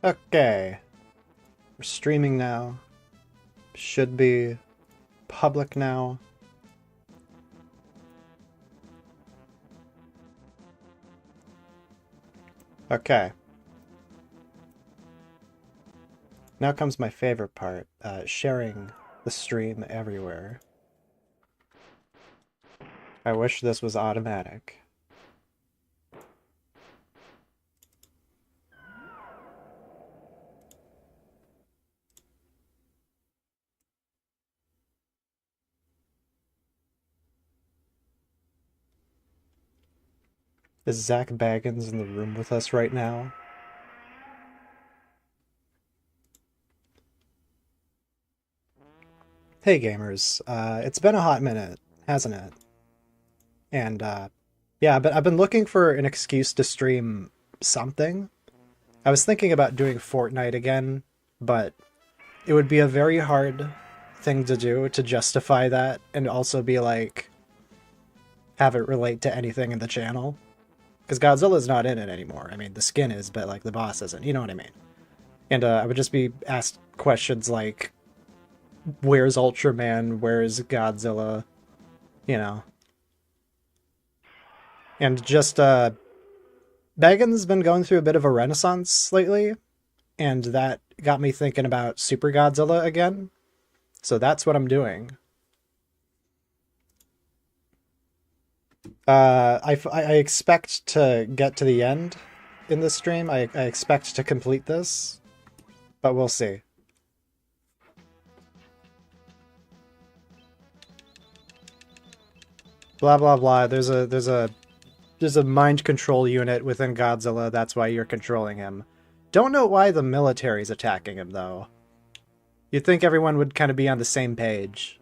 Okay, we're streaming now. Should be public now. Okay. Now comes my favorite part, sharing the stream everywhere. I wish this was automatic. Is Zach Baggins in the room with us right now? Hey gamers, it's been a hot minute, hasn't it? And yeah, but I've been looking for an excuse to stream something. I was thinking about doing Fortnite again, but it would be a very hard thing to do to justify that and also be like, have it relate to anything in the channel. Because Godzilla's not in it anymore. I mean, the skin is, but like the boss isn't. You know what I mean? And I would just be asked questions like, where's Ultraman? Where's Godzilla? You know. And just, Bagan's been going through a bit of a renaissance lately, and that got me thinking about Super Godzilla again. So that's what I'm doing. I expect to get to the end in this stream. I expect to complete this, but we'll see. Blah blah blah. There's a mind control unit within Godzilla. That's why you're controlling him. Don't know why the military's attacking him though. You'd think everyone would kind of be on the same page.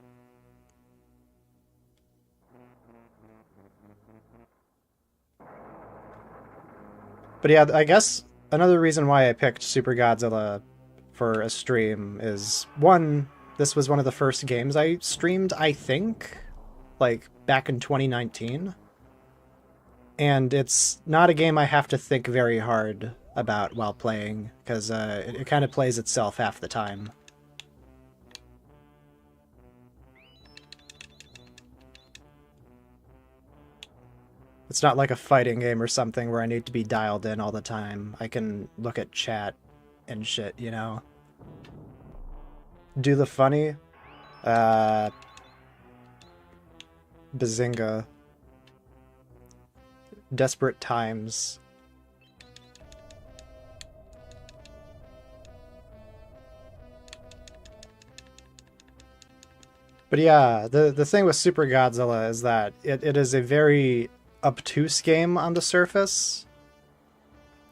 But yeah, I guess another reason why I picked Super Godzilla for a stream is, one, this was one of the first games I streamed, I think, like back in 2019. And it's not a game I have to think very hard about while playing, because it kind of plays itself half the time. It's not like a fighting game or something where I need to be dialed in all the time. I can look at chat and shit, you know? Do the funny? Bazinga. Desperate times. But yeah, the thing with Super Godzilla is that it is a very obtuse game on the surface.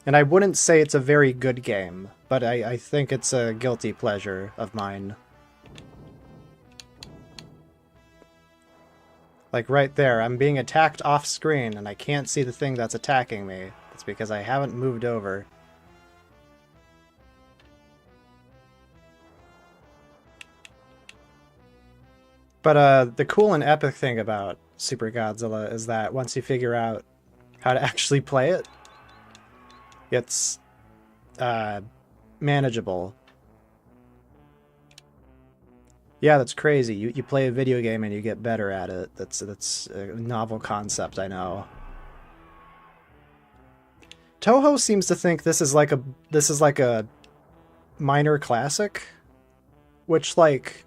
And I wouldn't say it's a very good game, but I think it's a guilty pleasure of mine. Like right there, I'm being attacked off screen and I can't see the thing that's attacking me. It's because I haven't moved over. But the cool and epic thing about Super Godzilla is that once you figure out how to actually play it, it's manageable. Yeah, that's crazy. You play a video game and you get better at it. That's a novel concept, I know. Toho seems to think this is like a minor classic, which, like,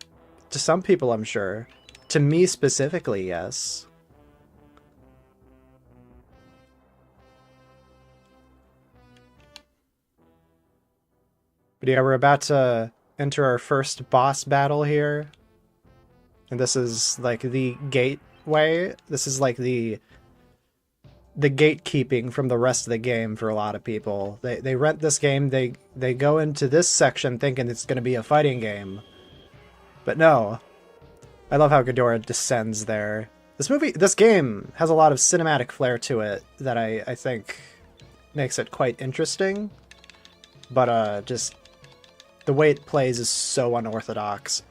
to some people I'm sure, to me specifically, yes. But yeah, we're about to enter our first boss battle here. And this is like the gateway. This is like the gatekeeping from the rest of the game for a lot of people. They rent this game, they go into this section thinking it's going to be a fighting game. But no. I love how Ghidorah descends there. This game has a lot of cinematic flair to it that I think makes it quite interesting. But just the way it plays is so unorthodox.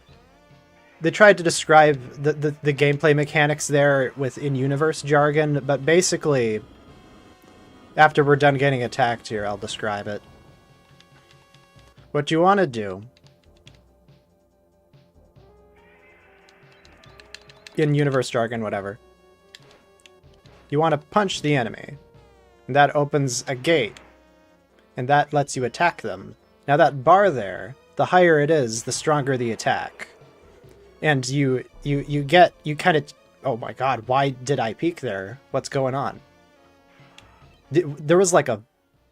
They tried to describe the gameplay mechanics there with in-universe jargon, but basically, after we're done getting attacked here, I'll describe it. What you want to do, in universe jargon, whatever, you want to punch the enemy, and that opens a gate, and that lets you attack them. Now that bar there, the higher it is, the stronger the attack. And you kind of... Oh my god, why did I peek there? What's going on? There was like a...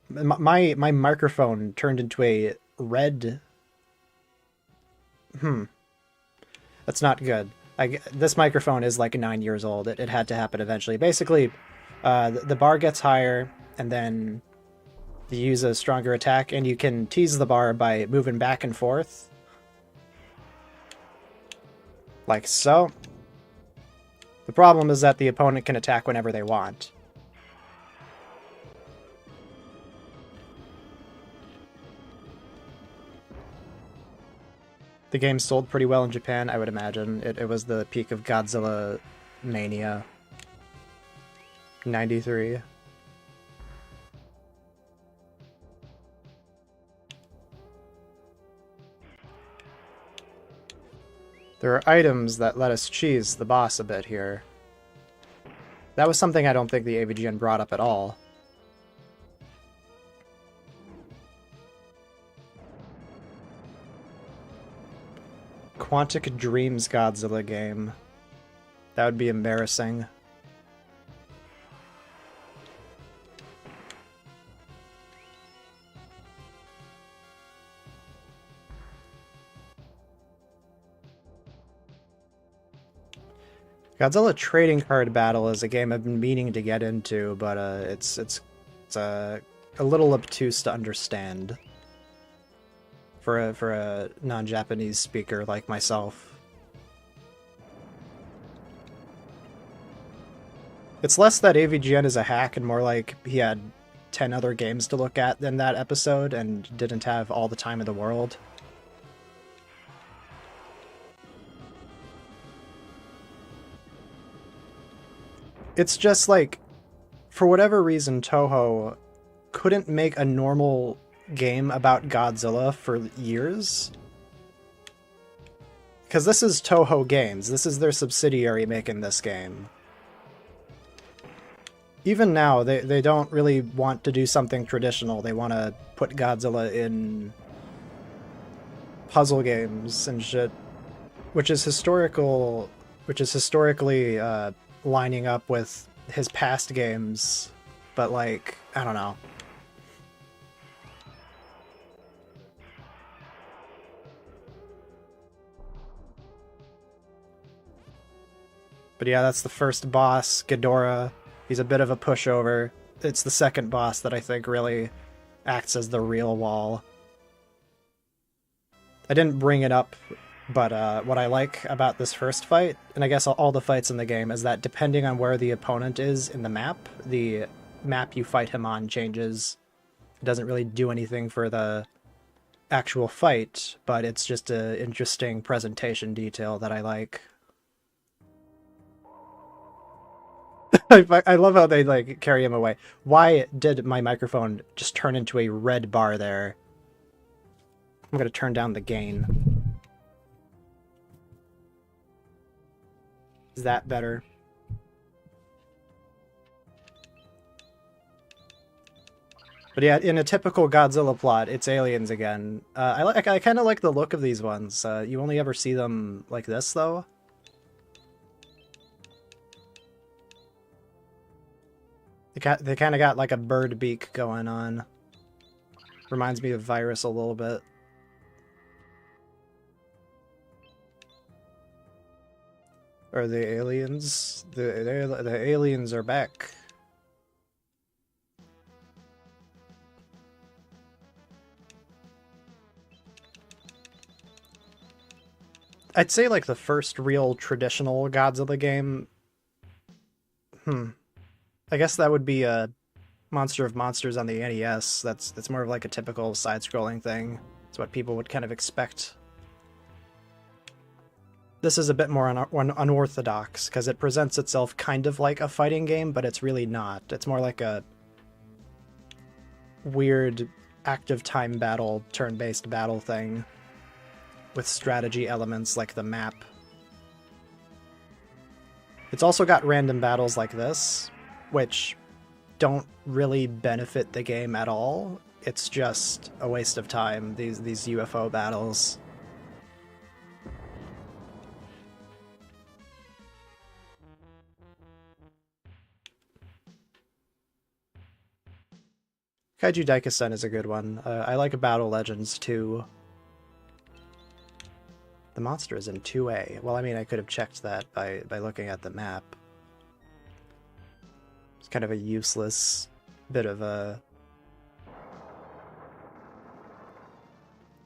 My microphone turned into a red... That's not good. This microphone is like 9 years old. It had to happen eventually. Basically, the bar gets higher, and then you use a stronger attack, and you can tease the bar by moving back and forth. Like so. The problem is that the opponent can attack whenever they want. The game sold pretty well in Japan, I would imagine. It was the peak of Godzilla mania. 93. There are items that let us cheese the boss a bit here. That was something I don't think the AVGN brought up at all. Quantic Dreams Godzilla game. That would be embarrassing. Godzilla Trading Card Battle is a game I've been meaning to get into, but it's a little obtuse to understand for a non-Japanese speaker like myself. It's less that AVGN is a hack and more like he had 10 other games to look at in that episode and didn't have all the time in the world. It's just like, for whatever reason, Toho couldn't make a normal game about Godzilla for years. Because this is Toho Games. This is their subsidiary making this game. Even now, they don't really want to do something traditional. They want to put Godzilla in puzzle games and shit, which is historically lining up with his past games, but like, I don't know. But yeah, that's the first boss, Ghidorah. He's a bit of a pushover. It's the second boss that I think really acts as the real wall. I didn't bring it up, but what I like about this first fight, and I guess all the fights in the game, is that depending on where the opponent is in the map you fight him on changes. It doesn't really do anything for the actual fight, but it's just an interesting presentation detail that I like. I love how they like carry him away. Why did my microphone just turn into a red bar there? I'm gonna turn down the gain. Is that better? But yeah, in a typical Godzilla plot, it's aliens again. I kind of like the look of these ones. You only ever see them like this, though. They kind of got like a bird beak going on. Reminds me of Virus a little bit. Are the aliens? The aliens are back. I'd say like the first real traditional Godzilla game. I guess that would be a Monster of Monsters on the NES. That's more of like a typical side-scrolling thing. It's what people would kind of expect. This is a bit more unorthodox, because it presents itself kind of like a fighting game, but it's really not. It's more like a weird active time battle, turn-based battle thing with strategy elements like the map. It's also got random battles like this, which don't really benefit the game at all. It's just a waste of time, these UFO battles. Kaiju Daikasen is a good one. I like Battle Legends too. The monster is in 2A. Well, I mean, I could have checked that by looking at the map. It's kind of a useless bit of a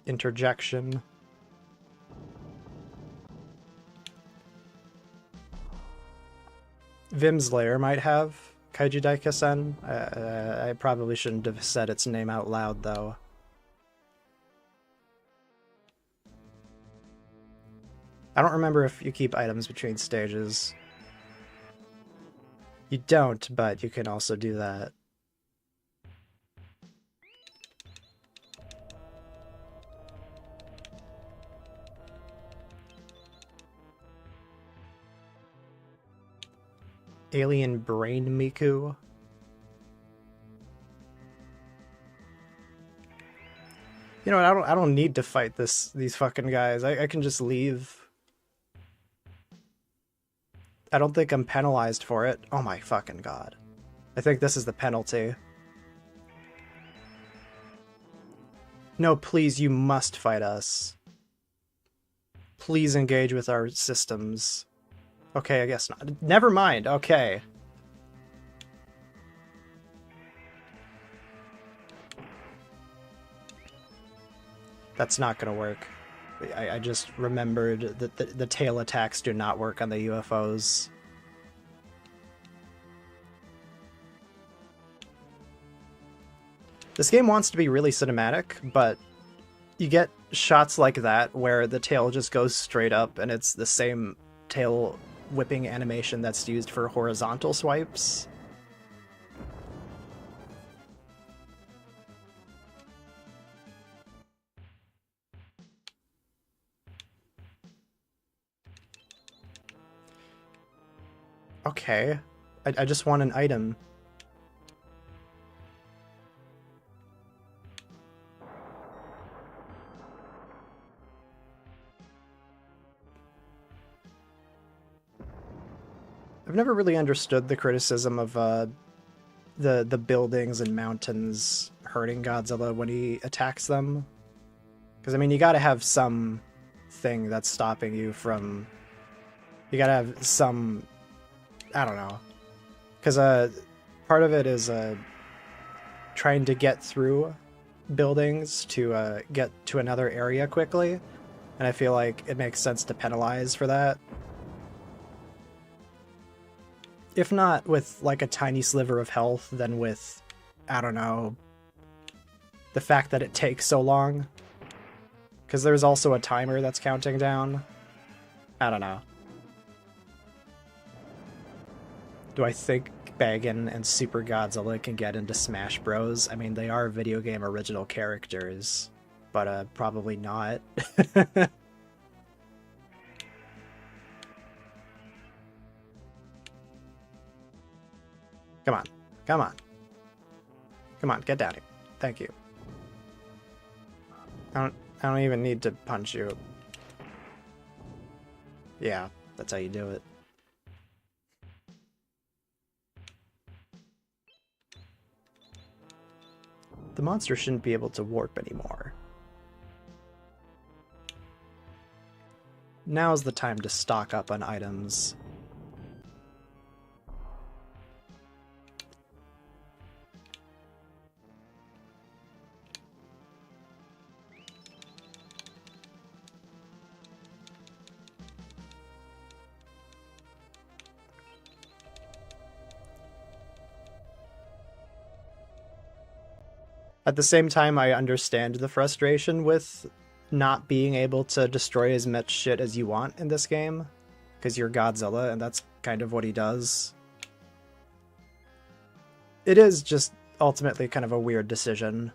interjection. Vim's Lair might have Kaiju Daikasen. I probably shouldn't have said its name out loud, though. I don't remember if you keep items between stages. You don't, but you can also do that. Alien Brain Miku. You know what, I don't need to fight these fucking guys. I can just leave. I don't think I'm penalized for it. Oh my fucking god. I think this is the penalty. No, please, you must fight us. Please engage with our systems. Okay, I guess not. Never mind, okay. That's not gonna work. I just remembered that the tail attacks do not work on the UFOs. This game wants to be really cinematic, but you get shots like that where the tail just goes straight up and it's the same tail whipping animation that's used for horizontal swipes. Okay, I just want an item. I've never really understood the criticism of the buildings and mountains hurting Godzilla when he attacks them. Because, I mean, you gotta have some thing that's stopping you from... You gotta have some... I don't know. Because part of it is trying to get through buildings to get to another area quickly. And I feel like it makes sense to penalize for that. If not with, like, a tiny sliver of health, then with, I don't know, the fact that it takes so long. Because there's also a timer that's counting down. I don't know. Do I think Bagan and Super Godzilla can get into Smash Bros? I mean, they are video game original characters, but probably not. Come on. Come on. Come on, get down here. Thank you. I don't even need to punch you. Yeah, that's how you do it. The monster shouldn't be able to warp anymore. Now's the time to stock up on items. At the same time, I understand the frustration with not being able to destroy as much shit as you want in this game, because you're Godzilla, and that's kind of what he does. It is just ultimately kind of a weird decision.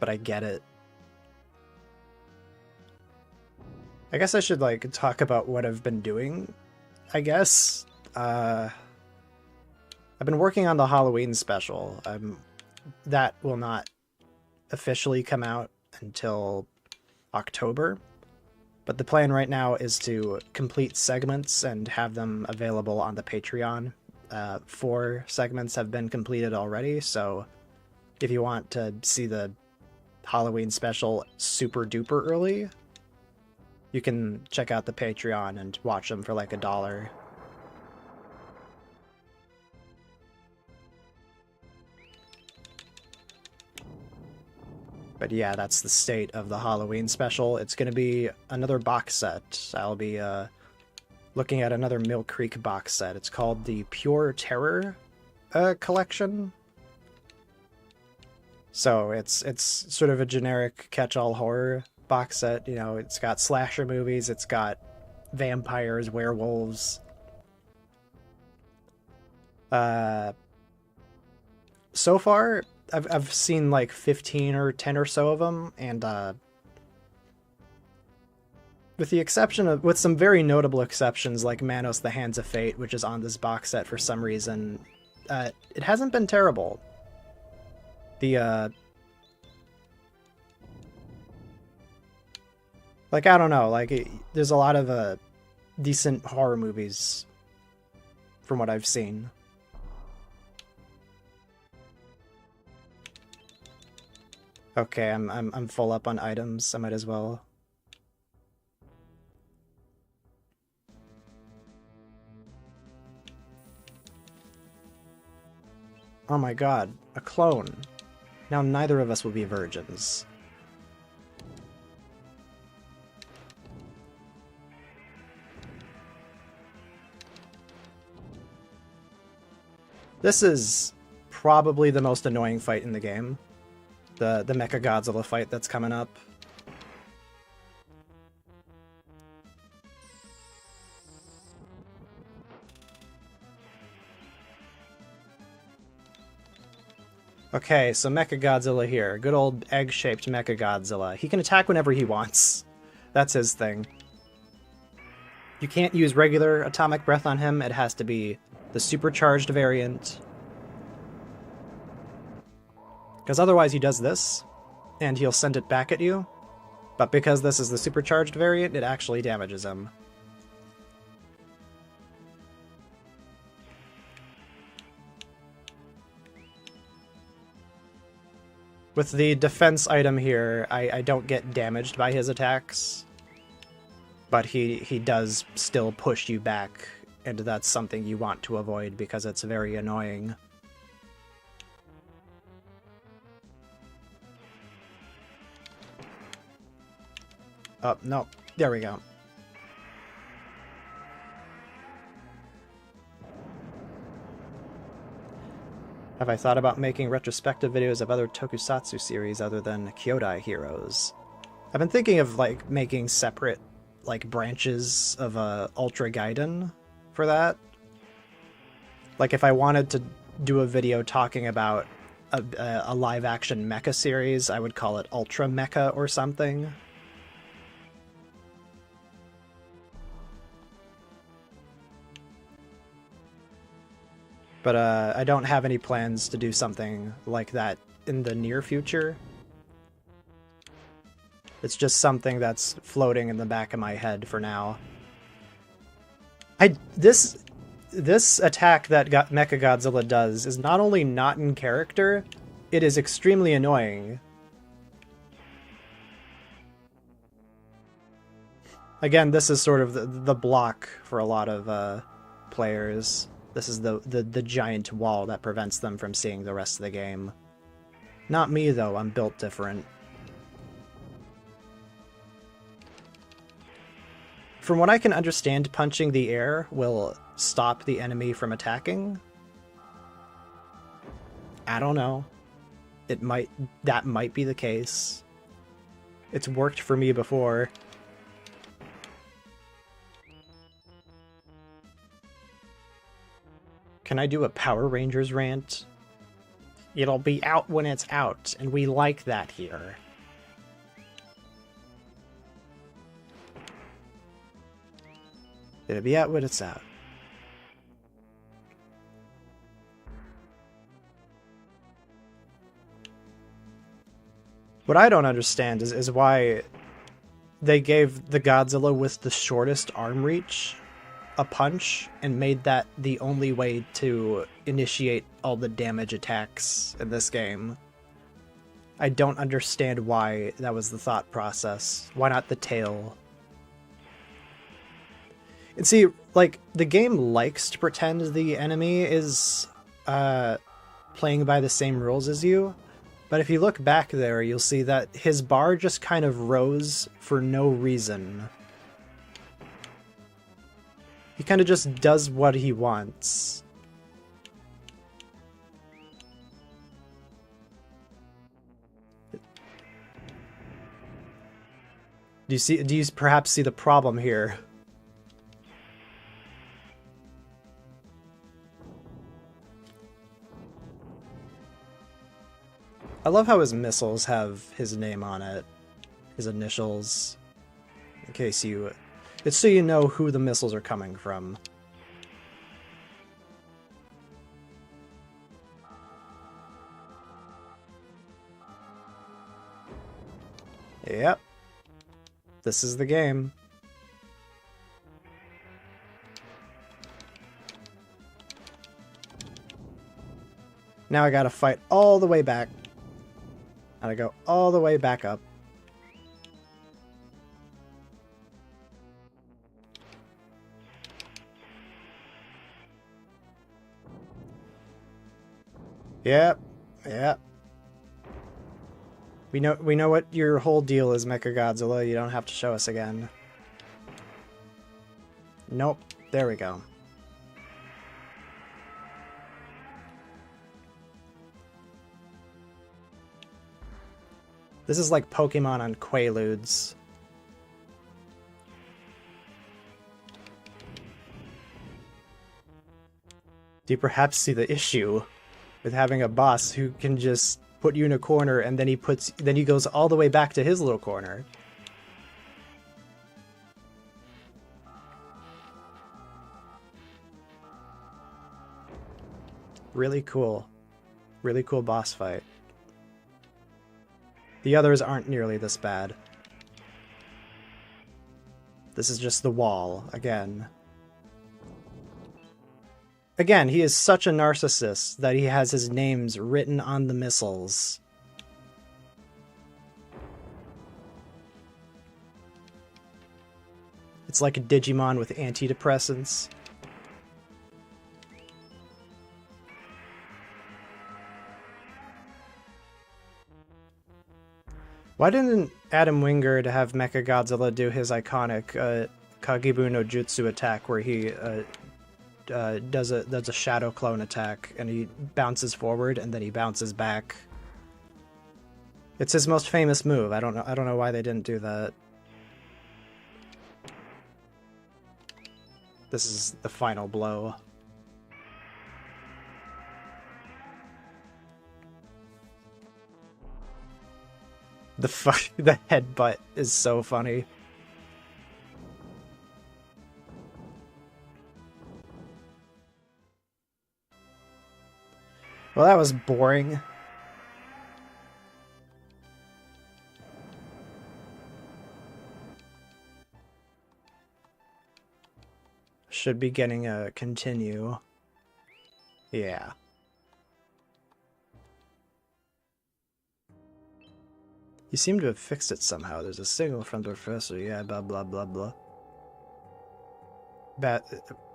but I get it. I guess I should, like, talk about what I've been doing, I guess. I've been working on the Halloween special. That will not officially come out until October, but the plan right now is to complete segments and have them available on the Patreon. 4 segments have been completed already, so if you want to see the Halloween special super duper early, you can check out the Patreon and watch them for like $1. But yeah, that's the state of the Halloween special. It's going to be another box set. I'll be looking at another Mill Creek box set. It's called the Pure Terror collection. So it's sort of a generic catch-all horror box set. You know, it's got slasher movies, it's got vampires, werewolves. So far, I've seen like 15 or 10 or so of them, and with some very notable exceptions, like Manos: The Hands of Fate, which is on this box set for some reason, it hasn't been terrible. Like, I don't know, like, there's a lot of decent horror movies from what I've seen. Okay, I'm full up on items. I might as well. Oh my god, a clone. Now neither of us will be virgins. This is probably the most annoying fight in the game. The Mecha Godzilla fight that's coming up. Okay, so Mecha Godzilla here. Good old egg-shaped Mecha Godzilla. He can attack whenever he wants. That's his thing. You can't use regular atomic breath on him. It has to be the supercharged variant. Because otherwise he does this, and he'll send it back at you. But because this is the supercharged variant, it actually damages him. With the defense item here, I don't get damaged by his attacks. But he does still push you back, and that's something you want to avoid because it's very annoying. Oh, no. There we go. Have I thought about making retrospective videos of other tokusatsu series other than Kyodai Heroes? I've been thinking of, like, making separate, like, branches of Ultra Gaiden for that. Like, if I wanted to do a video talking about a live-action mecha series, I would call it Ultra Mecha or something. But I don't have any plans to do something like that in the near future. It's just something that's floating in the back of my head for now. This attack that Mecha Godzilla does is not only not in character, it is extremely annoying. Again, this is sort of the block for a lot of players. This is the giant wall that prevents them from seeing the rest of the game. Not me, though. I'm built different. From what I can understand, punching the air will stop the enemy from attacking. I don't know. That might be the case. It's worked for me before. Can I do a Power Rangers rant? It'll be out when it's out, and we like that here. It'll be out when it's out. What I don't understand is why they gave the Godzilla with the shortest arm reach a punch and made that the only way to initiate all the damage attacks in this game. I don't understand why that was the thought process. Why not the tail? And see, like, the game likes to pretend the enemy is playing by the same rules as you, but if you look back there, you'll see that his bar just kind of rose for no reason. He kind of just does what he wants. Do you perhaps see the problem here? I love how his missiles have his name on it, his initials, in case you... It's so you know who the missiles are coming from. Yep. This is the game. Now I gotta fight all the way back. And I go all the way back up. Yep, yep. We know what your whole deal is, Mecha Godzilla. You don't have to show us again. Nope. There we go. This is like Pokemon on Quaaludes. Do you perhaps see the issue with having a boss who can just put you in a corner and then he goes all the way back to his little corner? Really cool. Really cool boss fight. The others aren't nearly this bad. This is just the wall, again. Again, he is such a narcissist that he has his names written on the missiles. It's like a Digimon with antidepressants. Why didn't Adam Wingard have Mecha Godzilla do his iconic Kagebu no Jutsu attack where he does a shadow clone attack and he bounces forward and then he bounces back? It's his most famous move. I don't know why they didn't do that. This is the final blow. The headbutt is so funny. Well, that was boring. Should be getting a continue. Yeah. You seem to have fixed it somehow. There's a signal from the professor. Yeah, blah, blah, blah, blah.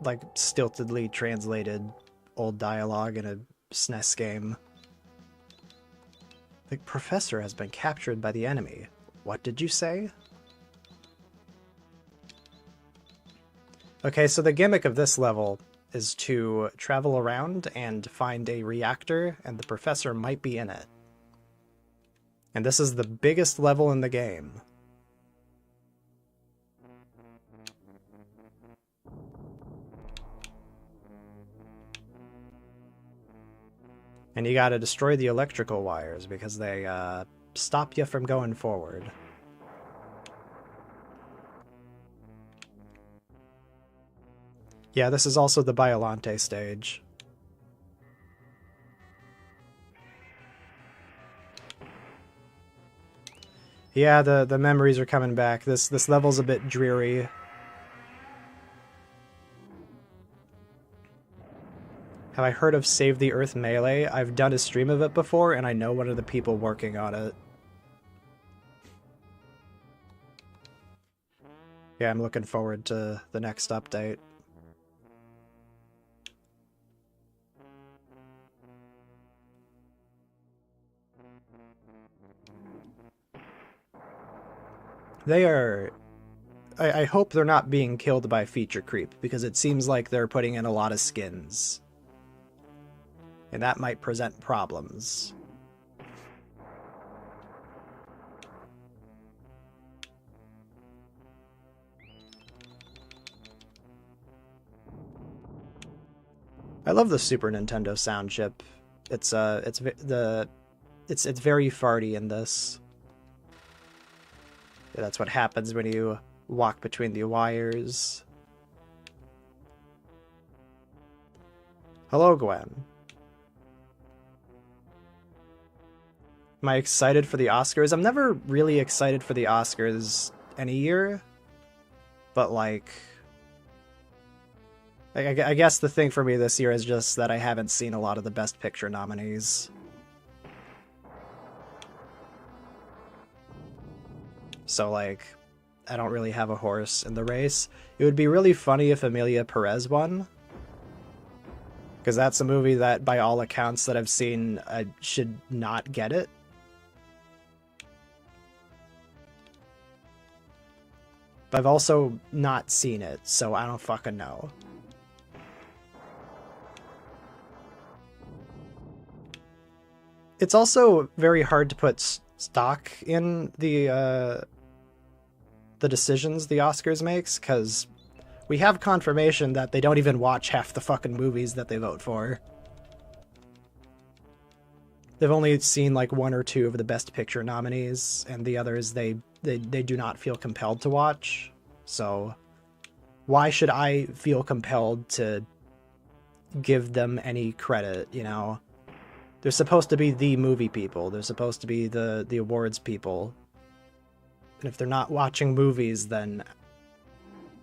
Like, stiltedly translated old dialogue in a SNES game. The professor has been captured by the enemy. What did you say? Okay, so the gimmick of this level is to travel around and find a reactor, and the professor might be in it. And this is the biggest level in the game. And you gotta destroy the electrical wires because they stop you from going forward. Yeah, this is also the Biollante stage. Yeah, the memories are coming back. This level's a bit dreary. Have I heard of Save the Earth Melee? I've done a stream of it before, and I know one of the people working on it. Yeah, I'm looking forward to the next update. They are... I hope they're not being killed by feature creep, because it seems like they're putting in a lot of skins. And that might present problems. I love the Super Nintendo sound chip. It's very farty in this. Yeah, that's what happens when you walk between the wires. Hello, Gwen. Am I excited for the Oscars? I'm never really excited for the Oscars any year. But, like... I guess the thing for me this year is just that I haven't seen a lot of the Best Picture nominees. So, like, I don't really have a horse in the race. It would be really funny if Emilia Perez won. Because that's a movie that, by all accounts that I've seen, I should not get it. But I've also not seen it, so I don't fucking know. It's also very hard to put stock in the decisions the Oscars makes, because we have confirmation that they don't even watch half the fucking movies that they vote for. They've only seen like one or two of the Best Picture nominees, and the others they do not feel compelled to watch. So why should I feel compelled to give them any credit, you know? They're supposed to be the movie people. They're supposed to be the awards people. And if they're not watching movies, then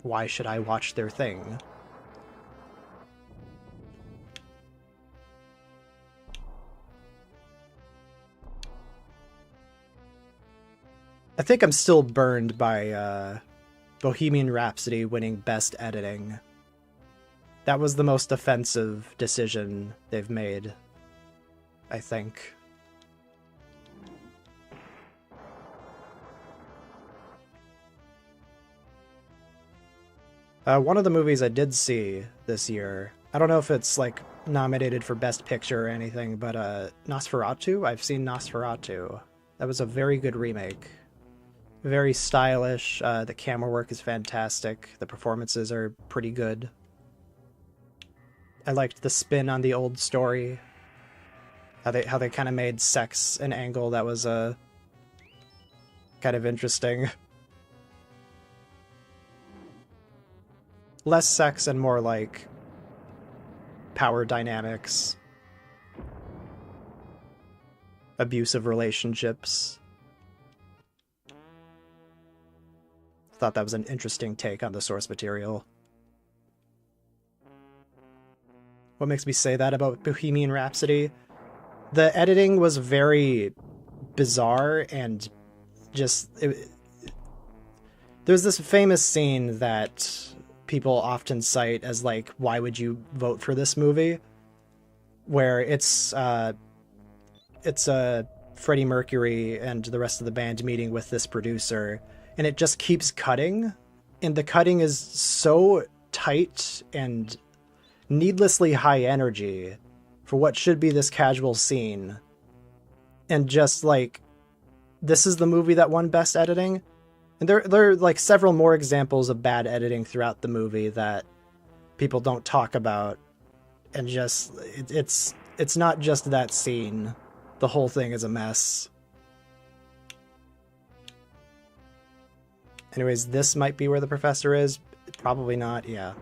why should I watch their thing? I think I'm still burned by Bohemian Rhapsody winning Best Editing. That was the most offensive decision they've made, I think. One of the movies I did see this year, I don't know if it's like nominated for Best Picture or anything, but Nosferatu? I've seen Nosferatu. That was a very good remake. Very stylish, the camera work is fantastic, the performances are pretty good. I liked the spin on the old story. How they kind of made sex an angle that was kind of interesting. Less sex and more like power dynamics, abusive relationships. Thought that was an interesting take on the source material. What makes me say that about Bohemian Rhapsody? The editing was very bizarre and just... there's this famous scene that people often cite as like, why would you vote for this movie? Where it's Freddie Mercury and the rest of the band meeting with this producer, and it just keeps cutting, and the cutting is so tight and needlessly high energy for what should be this casual scene. And just like, this is the movie that won Best Editing? And there are like several more examples of bad editing throughout the movie that people don't talk about. And just, it's it's not just that scene. The whole thing is a mess. Anyways, this might be where the professor is. Probably not, yeah.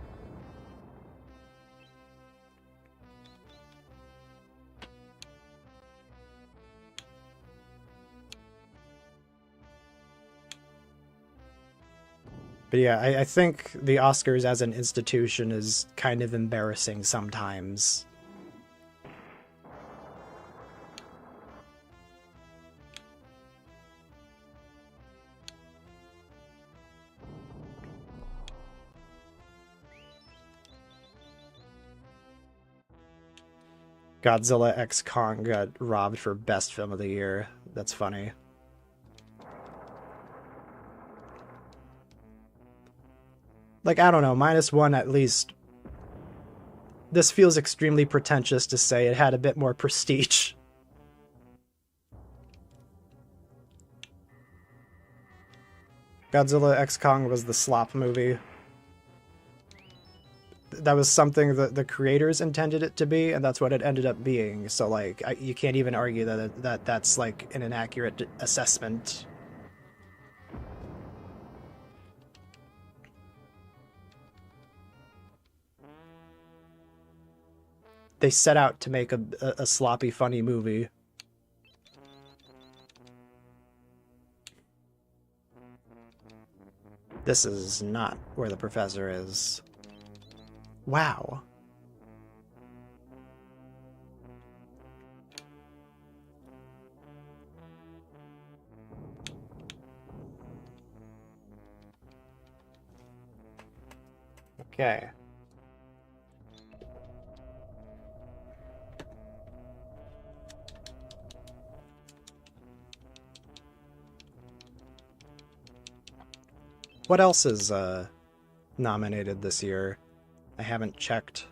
But yeah, I think the Oscars as an institution is kind of embarrassing sometimes. Godzilla x Kong got robbed for Best Film of the Year. That's funny. Like, I don't know, -1 at least. This feels extremely pretentious to say it had a bit more prestige. Godzilla x Kong was the slop movie. That was something that the creators intended it to be, and that's what it ended up being. So, like, you can't even argue that that's, like, an inaccurate assessment. They set out to make a sloppy, funny movie. This is not where the professor is. Wow. Okay. What else is nominated this year? I haven't checked.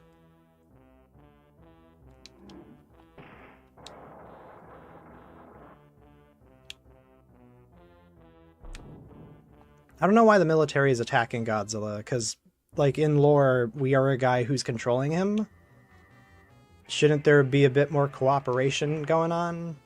I don't know why the military is attacking Godzilla, because, like, in lore, we are a guy who's controlling him. Shouldn't there be a bit more cooperation going on?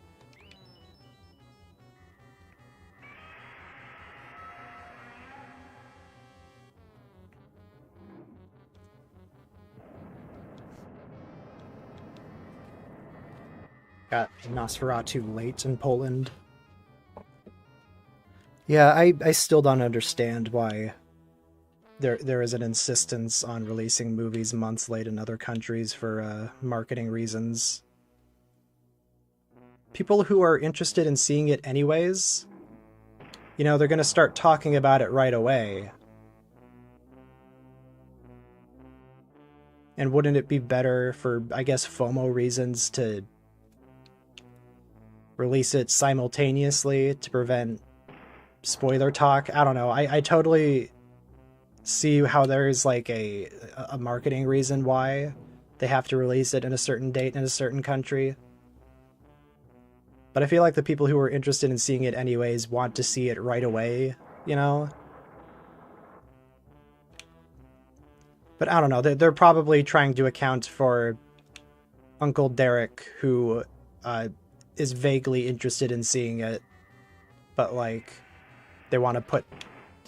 Got Nosferatu late in Poland. Yeah, I still don't understand why there is an insistence on releasing movies months late in other countries for marketing reasons. People who are interested in seeing it anyways, you know, they're going to start talking about it right away. And wouldn't it be better for, I guess, FOMO reasons to release it simultaneously to prevent spoiler talk? I don't know. I totally see how there's like a marketing reason why they have to release it in a certain date in a certain country. But I feel like the people who are interested in seeing it anyways want to see it right away, you know? But I don't know. They're probably trying to account for Uncle Derek, who is vaguely interested in seeing it, but like they want to put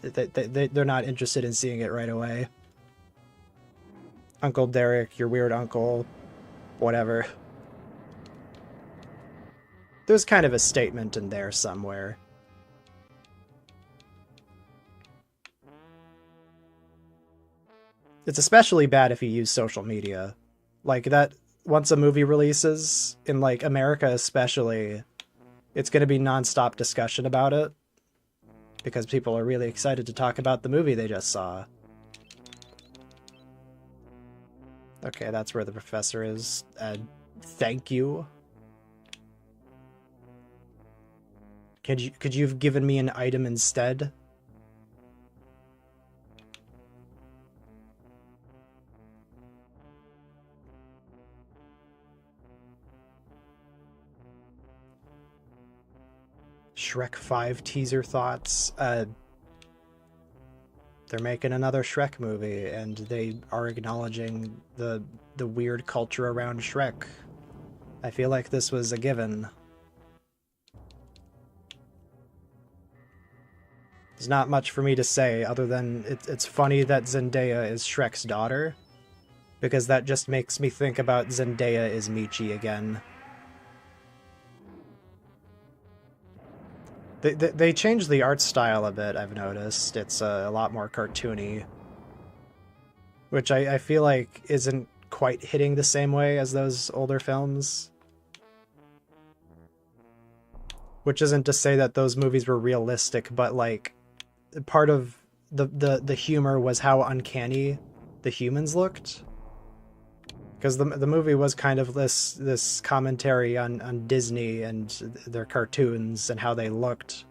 they're not interested in seeing it right away. Uncle Derek, your weird uncle, whatever. There's kind of a statement in there somewhere. It's especially bad if you use social media. Like that, once a movie releases, in like America especially, it's going to be nonstop discussion about it. Because people are really excited to talk about the movie they just saw. Okay, that's where the professor is. Thank you. Could you have given me an item instead? Shrek 5 teaser thoughts. They're making another Shrek movie, and they are acknowledging the weird culture around Shrek. I feel like this was a given. There's not much for me to say other than it's funny that Zendaya is Shrek's daughter, because that just makes me think about Zendaya is Michi again. They changed the art style a bit, I've noticed. It's a lot more cartoony, which I feel like isn't quite hitting the same way as those older films. Which isn't to say that those movies were realistic, but like part of the humor was how uncanny the humans looked. Because the movie was kind of this commentary on Disney and their cartoons and how they looked.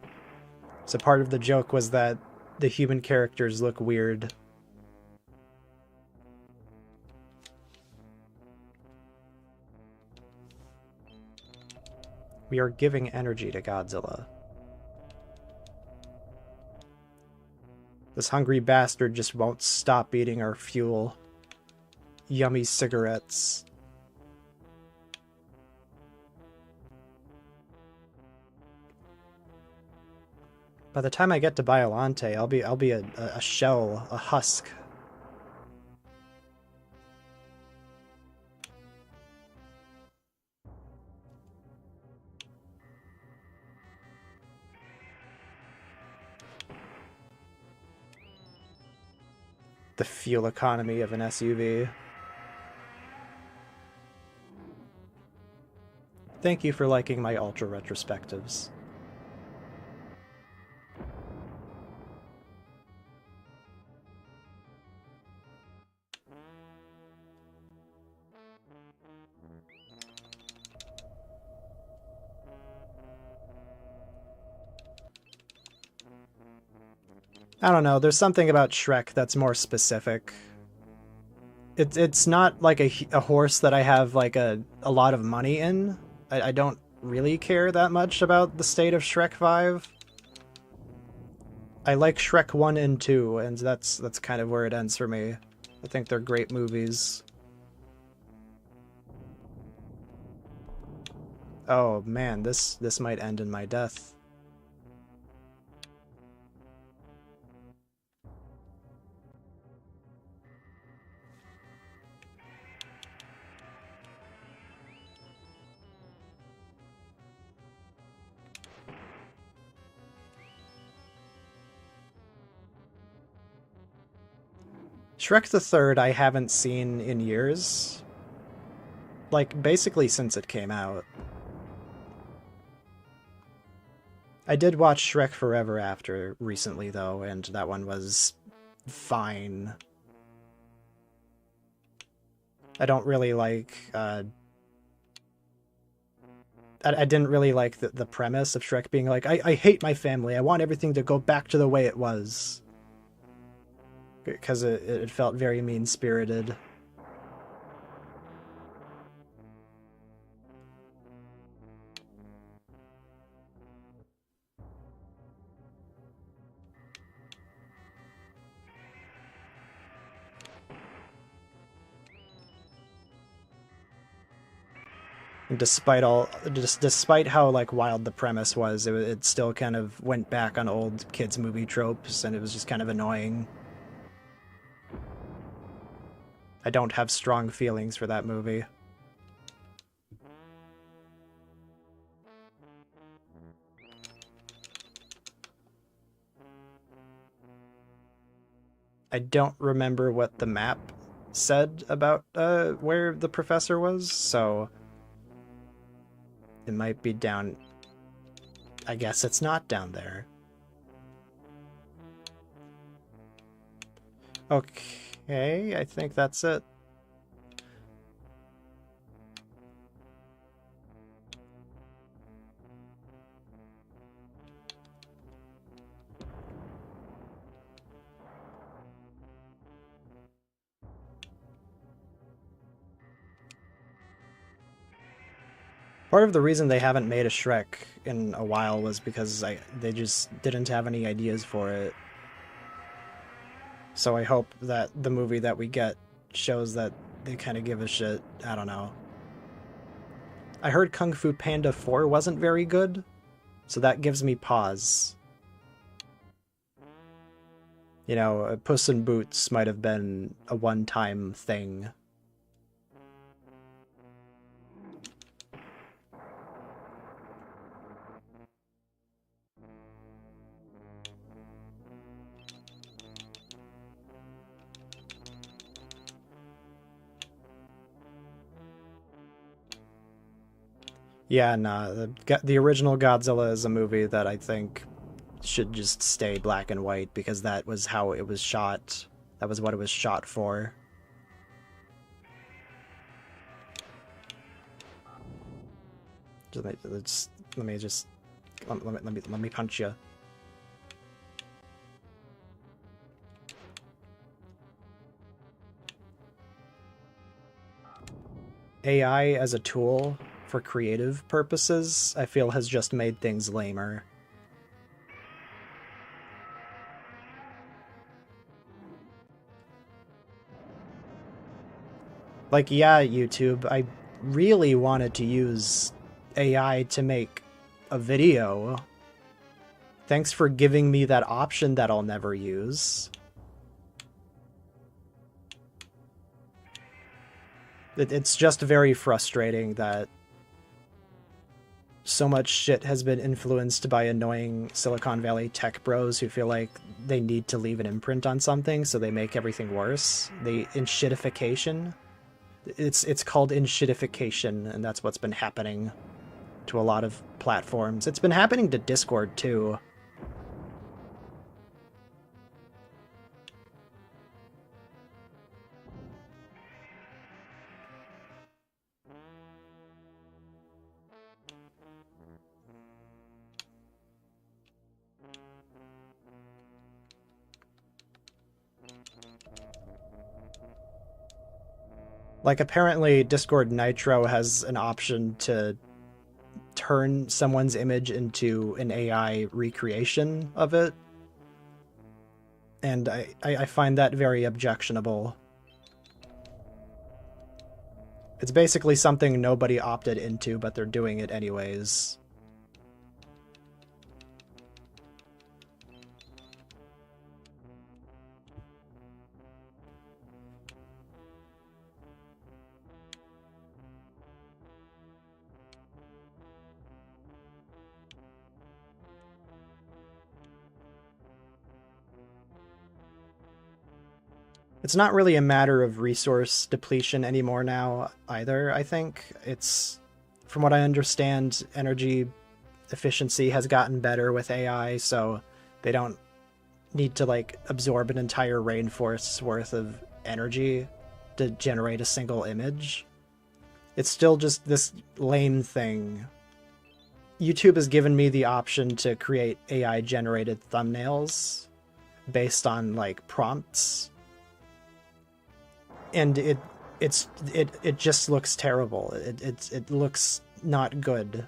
So part of the joke was that the human characters look weird. We are giving energy to Godzilla. This hungry bastard just won't stop eating our fuel. Yummy cigarettes. By the time I get to Biollante, I'll be a shell, a husk. The fuel economy of an SUV. Thank you for liking my ultra retrospectives. I don't know, there's something about Shrek that's more specific. It's not like a horse that I have like a lot of money in. I don't really care that much about the state of Shrek 5. I like Shrek 1 and 2, and that's kind of where it ends for me. I think they're great movies. Oh man, this might end in my death. Shrek the Third I haven't seen in years. Like, basically since it came out. I did watch Shrek Forever After recently, though, and that one was fine. I don't really like, I didn't really like the premise of Shrek being like, I hate my family, I want everything to go back to the way it was. Because it felt very mean-spirited. And despite how like wild the premise was, it still kind of went back on old kids movie tropes, and it was just kind of annoying. I don't have strong feelings for that movie. I don't remember what the map said about where the professor was, so it might be down. I guess it's not down there. Okay, I think that's it. Part of the reason they haven't made a Shrek in a while was because they just didn't have any ideas for it. So I hope that the movie that we get shows that they kind of give a shit. I don't know. I heard Kung Fu Panda 4 wasn't very good, so that gives me pause. You know, Puss in Boots might have been a one-time thing. Yeah, nah, the original Godzilla is a movie that I think should just stay black and white because that was how it was shot. That was what it was shot for. Let me punch you. AI as a tool for creative purposes, I feel has just made things lamer. Like, yeah, YouTube, I really wanted to use AI to make a video. Thanks for giving me that option that I'll never use. It's just very frustrating that so much shit has been influenced by annoying Silicon Valley tech bros who feel like they need to leave an imprint on something, so they make everything worse. Inshitification. It's called inshitification, and that's what's been happening to a lot of platforms. It's been happening to Discord too. Like, apparently Discord Nitro has an option to turn someone's image into an AI recreation of it. And I find that very objectionable. It's basically something nobody opted into, but they're doing it anyways. It's not really a matter of resource depletion anymore now either, I think. It's, from what I understand, energy efficiency has gotten better with AI, so they don't need to, like, absorb an entire rainforest's worth of energy to generate a single image. It's still just this lame thing. YouTube has given me the option to create AI-generated thumbnails based on, like, prompts, and it just looks terrible. It looks not good.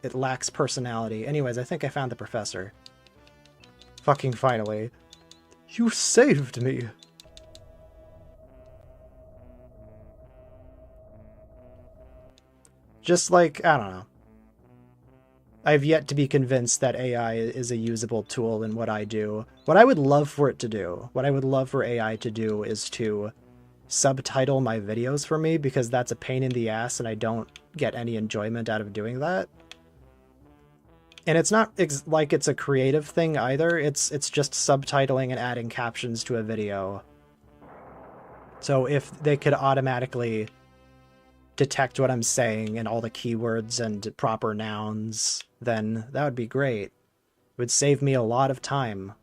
It lacks personality. Anyways, I think I found the professor. Fucking finally. You saved me! Just like, I don't know. I've yet to be convinced that AI is a usable tool in what I do. What I would love for it to do, what I would love for AI to do is to subtitle my videos for me, because that's a pain in the ass and I don't get any enjoyment out of doing that. And it's not like it's a creative thing either, it's just subtitling and adding captions to a video. So if they could automatically detect what I'm saying and all the keywords and proper nouns, then that would be great. It would save me a lot of time.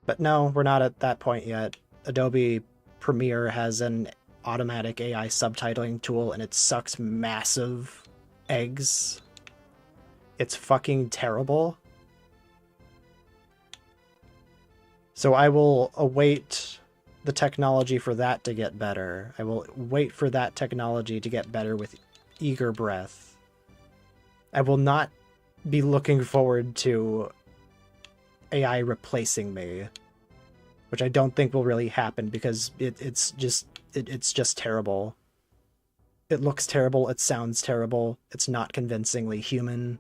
But no, we're not at that point yet. Adobe Premiere has an automatic AI subtitling tool, and it sucks massive eggs. It's fucking terrible. So I will await the technology for that to get better. I will wait for that technology to get better with eager breath. I will not be looking forward to AI replacing me. which I don't think will really happen because it's just terrible. It looks terrible, it sounds terrible, it's not convincingly human.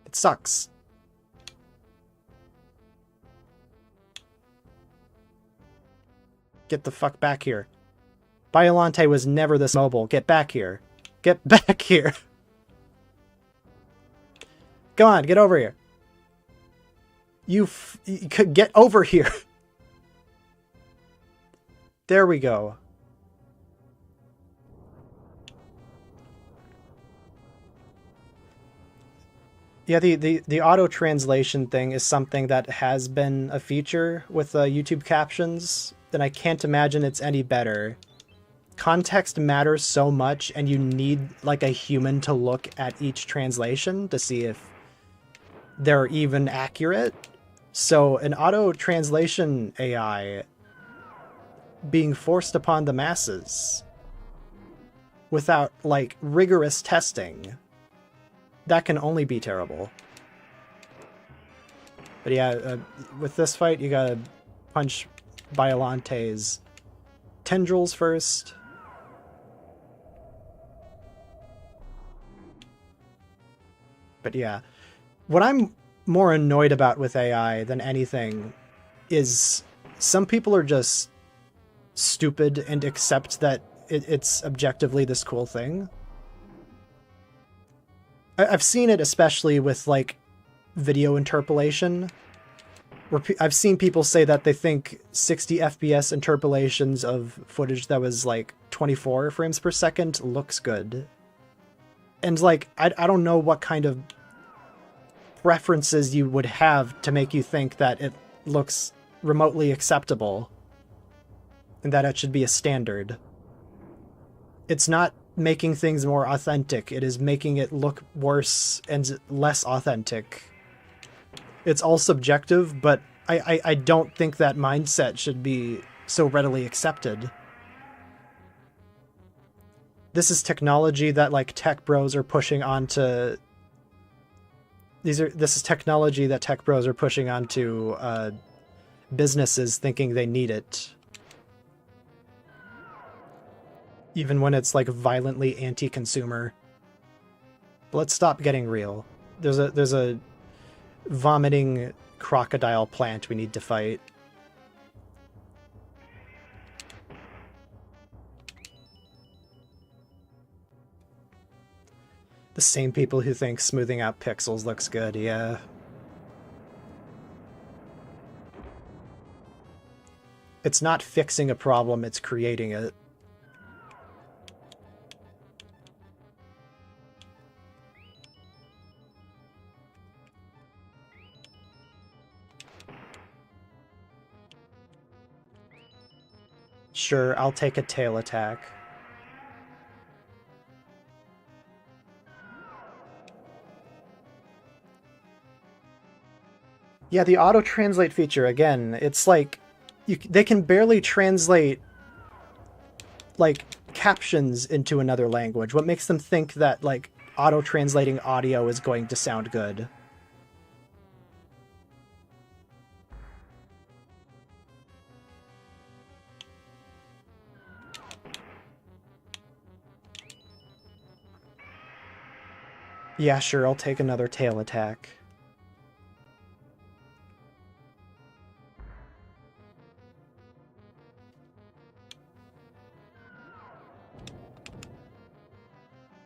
It sucks. Get the fuck back here. Biollante was never this mobile. Get back here. Get back here. Go on, get over here. You could get over here. There we go. Yeah, the auto translation thing is something that has been a feature with YouTube captions, and I can't imagine it's any better. Context matters so much, and you need like a human to look at each translation to see if they're even accurate. So an auto translation AI being forced upon the masses without like rigorous testing, that can only be terrible. But yeah, with this fight, you gotta punch Biollante's tendrils first. But yeah, what I'm more annoyed about with AI than anything is some people are just stupid and accept that it's objectively this cool thing. I've seen it especially with like video interpolation, where I've seen people say that they think 60 FPS interpolations of footage that was like 24 frames per second looks good. And like, I don't know what kind of preferences you would have to make you think that it looks remotely acceptable and that it should be a standard. It's not making things more authentic, it is making it look worse and less authentic. It's all subjective, but I don't think that mindset should be so readily accepted. This is technology that like tech bros are pushing onto. This is technology that tech bros are pushing onto businesses thinking they need it. Even when it's like violently anti-consumer. Let's stop getting real. There's a vomiting crocodile plant we need to fight. The same people who think smoothing out pixels looks good, yeah. It's not fixing a problem, it's creating it. Sure, I'll take a tail attack. Yeah, the auto-translate feature, again, it's like, they can barely translate, like, captions into another language. What makes them think that, like, auto-translating audio is going to sound good? Yeah, sure, I'll take another tail attack.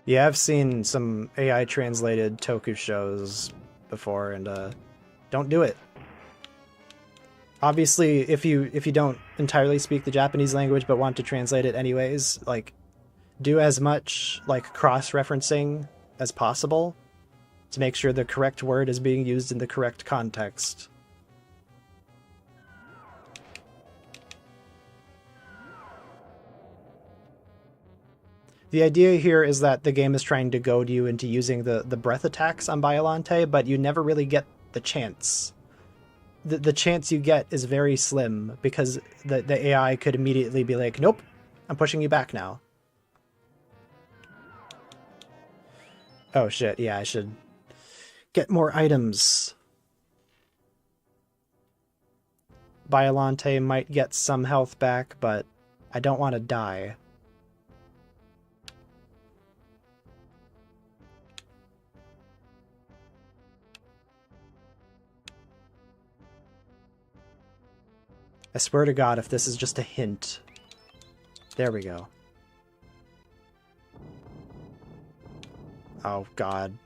Yeah, I've seen some AI translated toku shows before, and don't do it. Obviously, if you don't entirely speak the Japanese language but want to translate it anyways, like, do as much like cross-referencing as possible to make sure the correct word is being used in the correct context. The idea here is that the game is trying to goad you into using the breath attacks on Biollante, but you never really get the chance. The chance you get is very slim, because the AI could immediately be like, nope, I'm pushing you back now. Oh shit, yeah, I should get more items. Biollante might get some health back, but I don't want to die. I swear to God, if this is just a hint. There we go. Oh, God.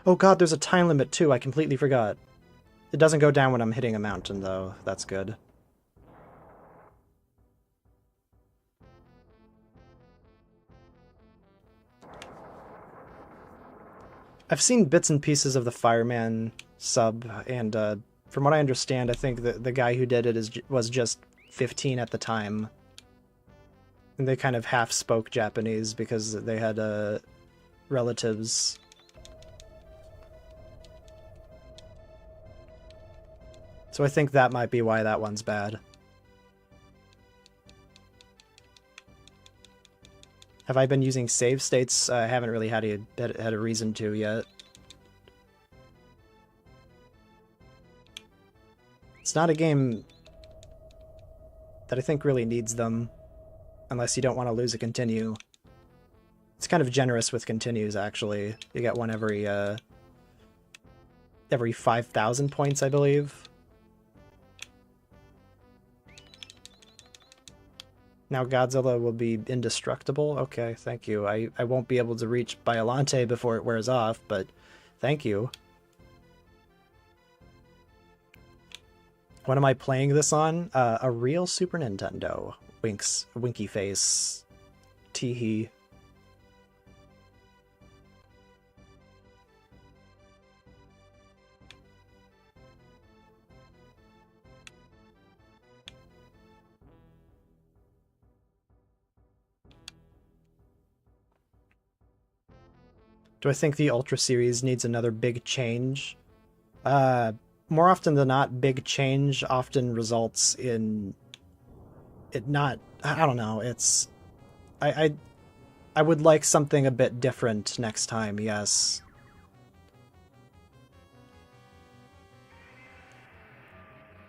Oh God, there's a time limit too, I completely forgot. It doesn't go down when I'm hitting a mountain though, that's good. I've seen bits and pieces of the Fireman sub, and from what I understand, I think the guy who did it was just 15 at the time. And they kind of half spoke Japanese because they had relatives. So I think that might be why that one's bad. Have I been using save states? I haven't really had a reason to yet. It's not a game that I think really needs them, unless you don't want to lose a continue. It's kind of generous with continues, actually. You get one every 5,000 points, I believe. Now Godzilla will be indestructible? Okay, thank you. I won't be able to reach Biollante before it wears off, but thank you. What am I playing this on? A real Super Nintendo. Winks. Winky face. Teehee. Do I think the Ultra series needs another big change? More often than not, big change often results in it not... I don't know, it's... I would like something a bit different next time, yes.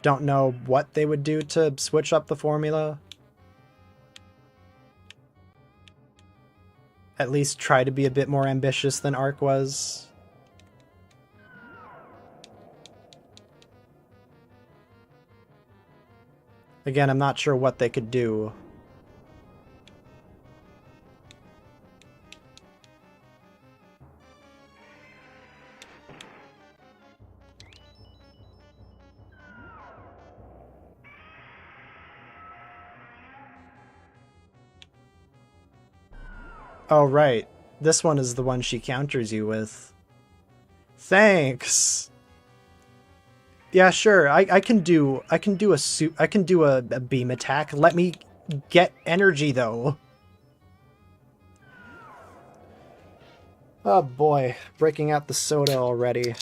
Don't know what they would do to switch up the formula. At least try to be a bit more ambitious than Ark was. Again, I'm not sure what they could do. Oh, right. This one is the one she counters you with. Thanks. Yeah, sure. I can do a beam attack. Let me get energy though. Oh boy, breaking out the soda already.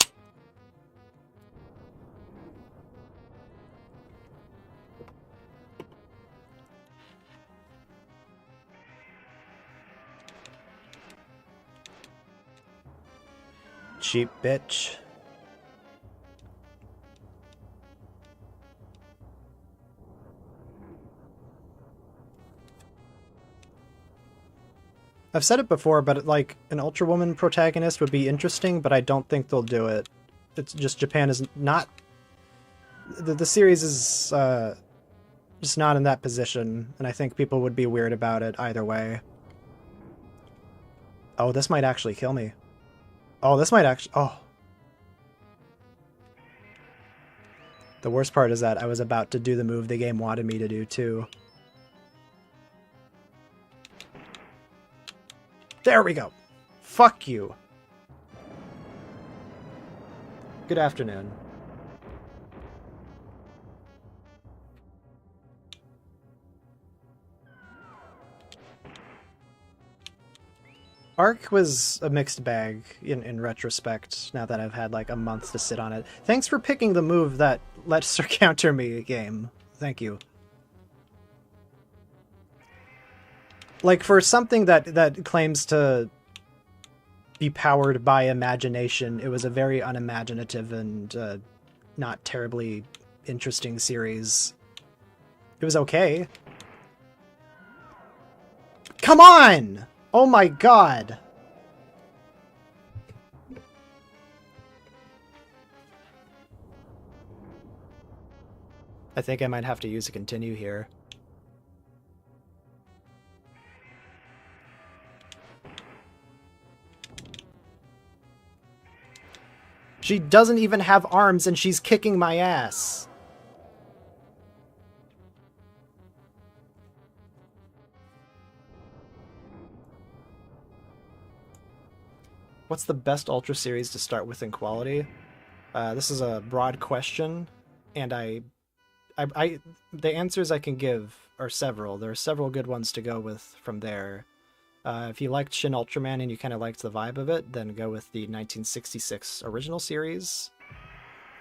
Cheap bitch. I've said it before, but like an Ultra Woman protagonist would be interesting, but I don't think they'll do it. It's just Japan is not... The series is just not in that position, and I think people would be weird about it either way. Oh, this might actually kill me. Oh, this might actually... Oh. The worst part is that I was about to do the move the game wanted me to do, too. There we go. Fuck you. Good afternoon. Ark was a mixed bag in retrospect, now that I've had like a month to sit on it. Thanks for picking the move that lets her counter me, game. Thank you. Like, for something that claims to be powered by imagination, it was a very unimaginative and not terribly interesting series. It was okay. Come on! Oh my god! I think I might have to use a continue here. She doesn't even have arms and she's kicking my ass. What's the best Ultra series to start with in quality? This is a broad question, and the answers I can give are several. There are several good ones to go with from there. If you liked Shin Ultraman and you kind of liked the vibe of it, then go with the 1966 original series.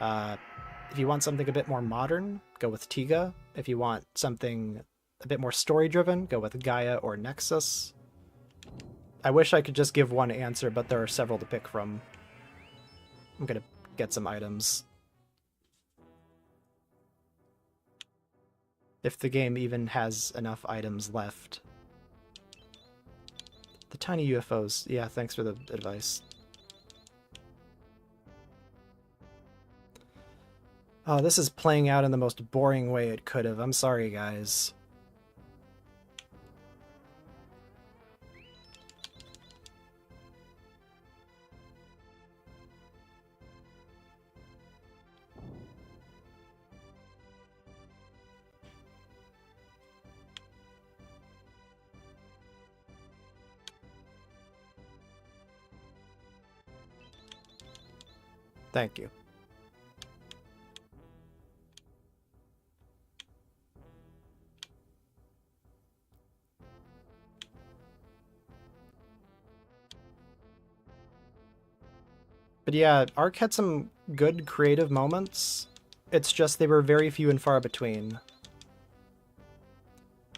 If you want something a bit more modern, go with Tiga. If you want something a bit more story-driven, go with Gaia or Nexus. I wish I could just give one answer, but there are several to pick from. I'm gonna get some items. If the game even has enough items left. The tiny UFOs. Yeah, thanks for the advice. Oh, this is playing out in the most boring way it could have. I'm sorry, guys. Thank you. But yeah, Arc had some good creative moments. It's just they were very few and far between.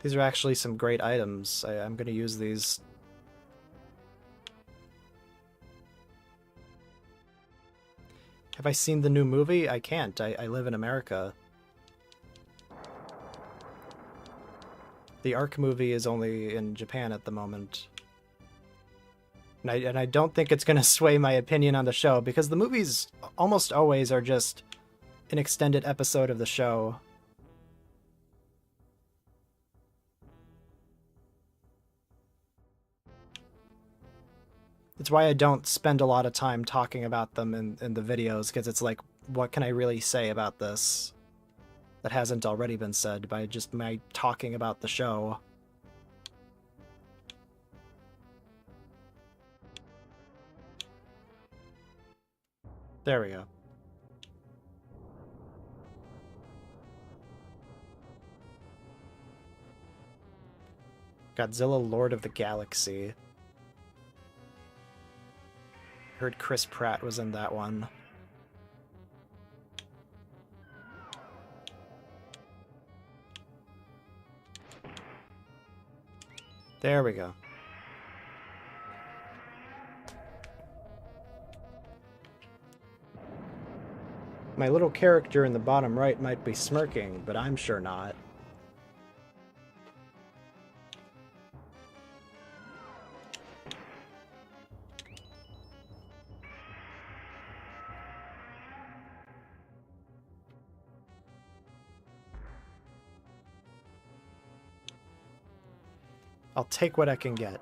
These are actually some great items. I'm going to use these. Have I seen the new movie? I can't. I live in America. The Arc movie is only in Japan at the moment. And I don't think it's going to sway my opinion on the show, because the movies almost always are just an extended episode of the show. It's why I don't spend a lot of time talking about them in the videos, because it's like, what can I really say about this that hasn't already been said by just my talking about the show? There we go. Godzilla, Lord of the Galaxy. Heard Chris Pratt was in that one. There we go. My little character in the bottom right might be smirking, but I'm sure not. I'll take what I can get.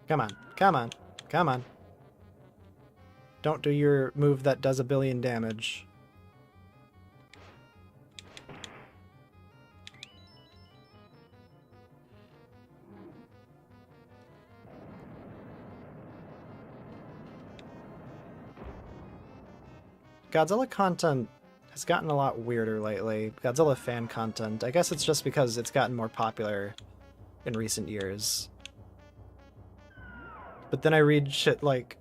Come on, come on, come on. Don't do your move that does 1,000,000,000 damage. Godzilla content has gotten a lot weirder lately. Godzilla fan content. I guess it's just because it's gotten more popular in recent years. But then I read shit like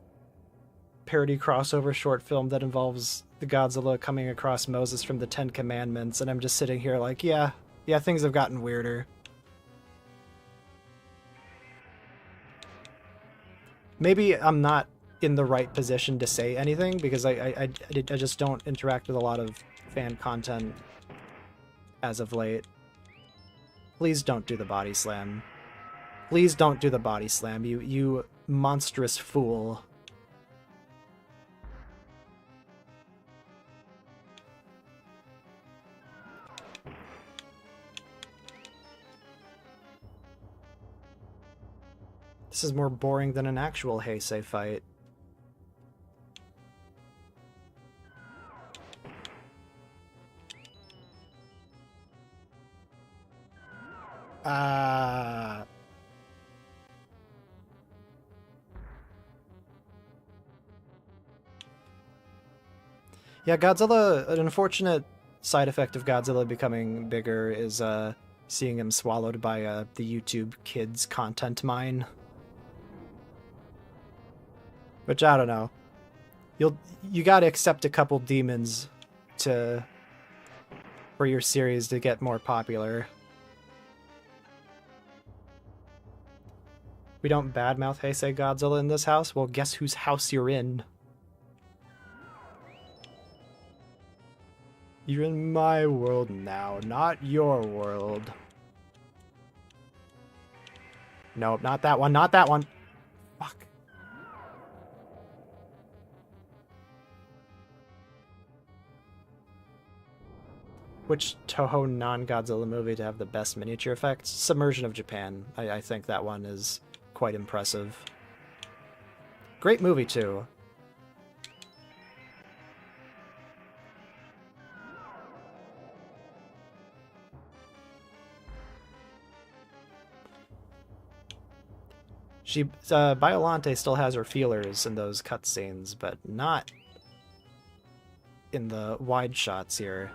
parody crossover short film that involves the Godzilla coming across Moses from the Ten Commandments, and I'm just sitting here like, yeah, things have gotten weirder. Maybe I'm not in the right position to say anything because I just don't interact with a lot of fan content as of late. Please don't do the body slam. Please don't do the body slam, you monstrous fool. This is more boring than an actual Heisei fight. Yeah, Godzilla, an unfortunate side effect of Godzilla becoming bigger is seeing him swallowed by the YouTube kids content mine. Which, I don't know. You gotta accept a couple demons for your series to get more popular. We don't badmouth Heisei Godzilla in this house? Well, guess whose house you're in? You're in my world now, not your world. Nope, not that one, not that one. Fuck. Which Toho non-Godzilla movie to have the best miniature effects? Submersion of Japan. I think that one is quite impressive. Great movie, too. Biollante still has her feelers in those cutscenes, but not in the wide shots here.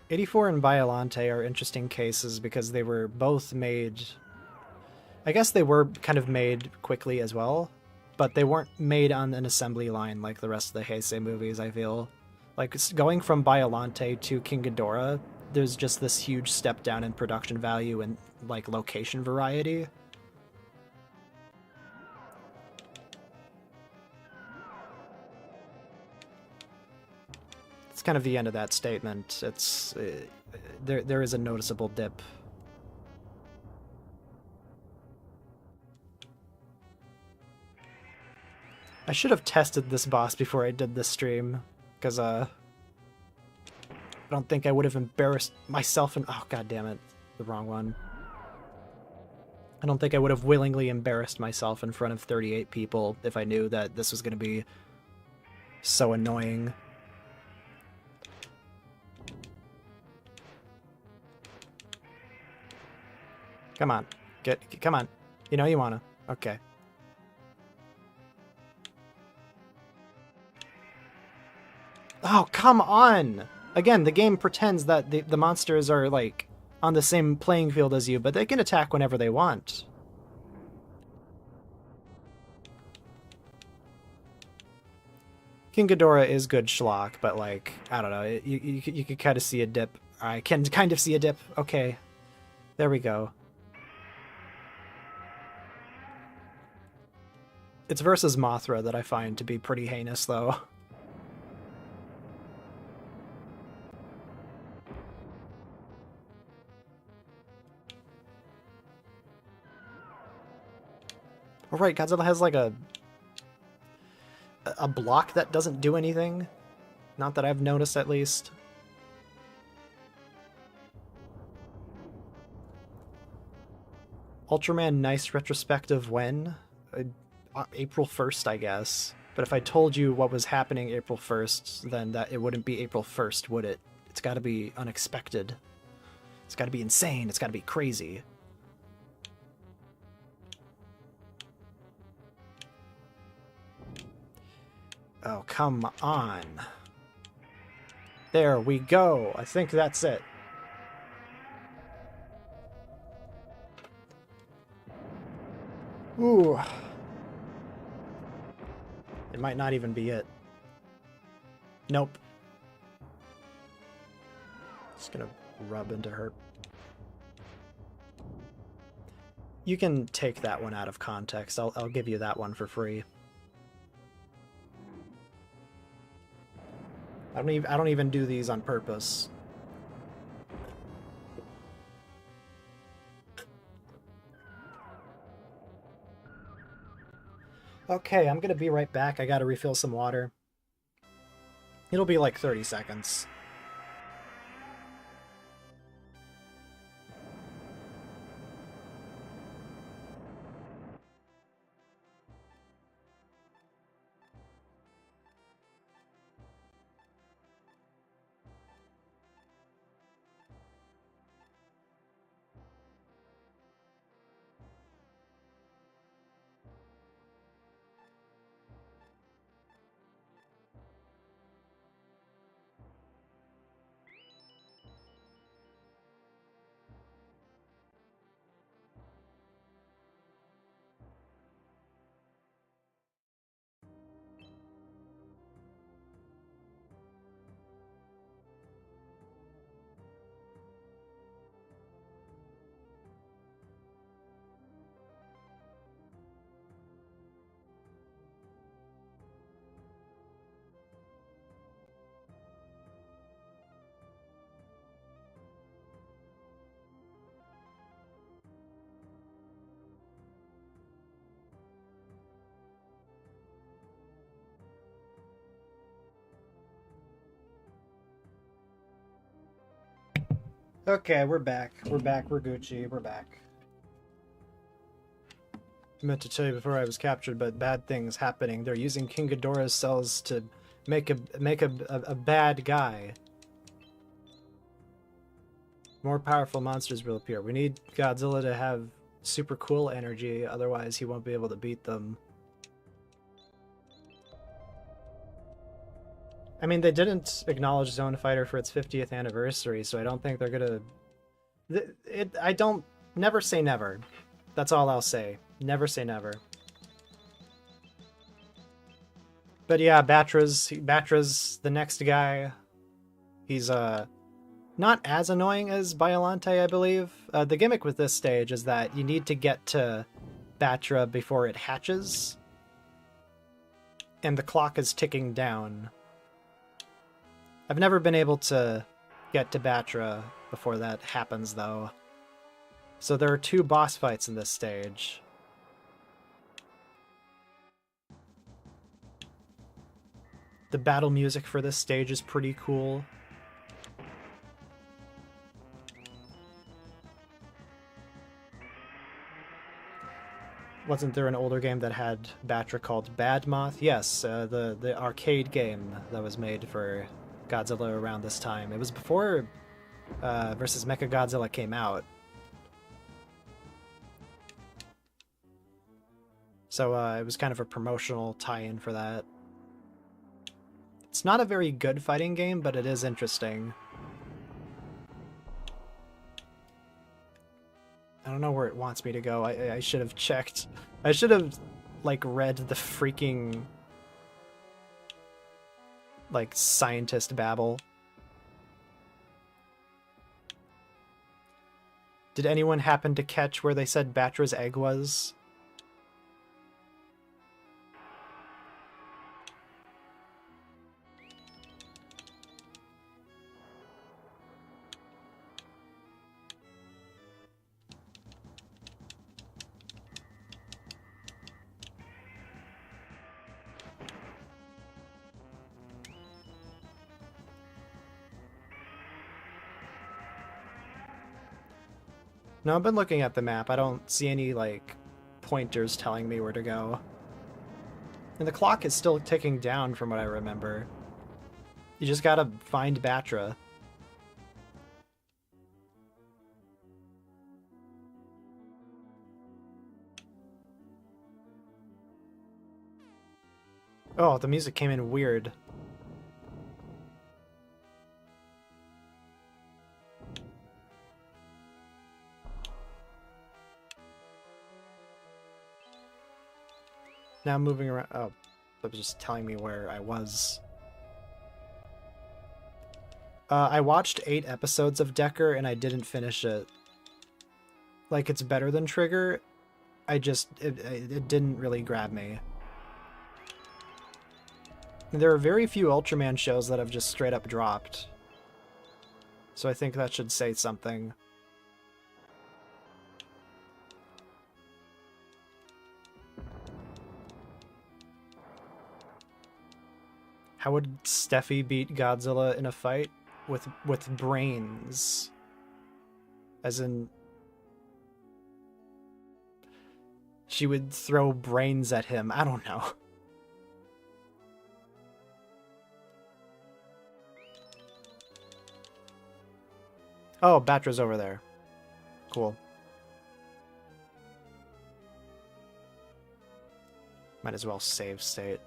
'84 and Biollante are interesting cases because they were both made... I guess they were kind of made quickly as well, but they weren't made on an assembly line like the rest of the Heisei movies, I feel. Like, going from Biollante to King Ghidorah, there's just this huge step down in production value and, like, location variety. It's kind of the end of that statement. It's there is a noticeable dip. I should have tested this boss before I did this stream, because I don't think I would have embarrassed myself and... Oh, god damn it. The wrong one. I don't think I would have willingly embarrassed myself in front of 38 people if I knew that this was going to be so annoying. Come on. Come on. You know you wanna. Okay. Oh, come on! Again, the game pretends that the monsters are, like, on the same playing field as you, but they can attack whenever they want. King Ghidorah is good schlock, but, like, I don't know, you can kind of see a dip. I can kind of see a dip. Okay. There we go. It's versus Mothra that I find to be pretty heinous, though. Oh, right, Godzilla has, like, a block that doesn't do anything. Not that I've noticed, at least. Ultraman nice retrospective when? April 1st, I guess. But if I told you what was happening April 1st, then that it wouldn't be April 1st, would it? It's gotta be unexpected. It's gotta be insane. It's gotta be crazy. Oh, come on. There we go. I think that's it. Ooh. It might not even be it. Nope. Just gonna rub into her. You can take that one out of context. I'll give you that one for free. I don't even do these on purpose. Okay, I'm gonna be right back. I gotta refill some water. It'll be like 30 seconds. Okay, we're back. We're back. We're Gucci. We're back. I meant to tell you before I was captured, but bad things happening. They're using King Ghidorah's cells to make a bad guy. More powerful monsters will appear. We need Godzilla to have super cool energy, otherwise he won't be able to beat them. I mean, they didn't acknowledge Zone Fighter for its 50th anniversary, so I don't think they're gonna... I don't... Never say never. That's all I'll say. Never say never. But yeah, Batra's the next guy. He's, not as annoying as Biollante, I believe. The gimmick with this stage is that you need to get to Batra before it hatches. And the clock is ticking down. I've never been able to get to Batra before that happens, though. So there are 2 boss fights in this stage. The battle music for this stage is pretty cool. Wasn't there an older game that had Batra called Bad Moth? Yes, the arcade game that was made for Godzilla around this time. It was before versus Mecha Godzilla came out. So it was kind of a promotional tie-in for that. It's not a very good fighting game, but it is interesting. I don't know where it wants me to go. I should have checked. I should have, like, read the freaking, like, scientist babble. Did anyone happen to catch where they said Batra's egg was? No, I've been looking at the map. I don't see any, like, pointers telling me where to go. And the clock is still ticking down from what I remember. You just gotta find Batra. Oh, the music came in weird. Now moving around. Oh, that was just telling me where I was. I watched 8 episodes of Decker and I didn't finish it. Like, it's better than Trigger. It didn't really grab me. There are very few Ultraman shows that have just straight up dropped. So I think that should say something. How would Steffi beat Godzilla in a fight? With brains. As in... she would throw brains at him. I don't know. Oh, Batra's over there. Cool. Might as well save state.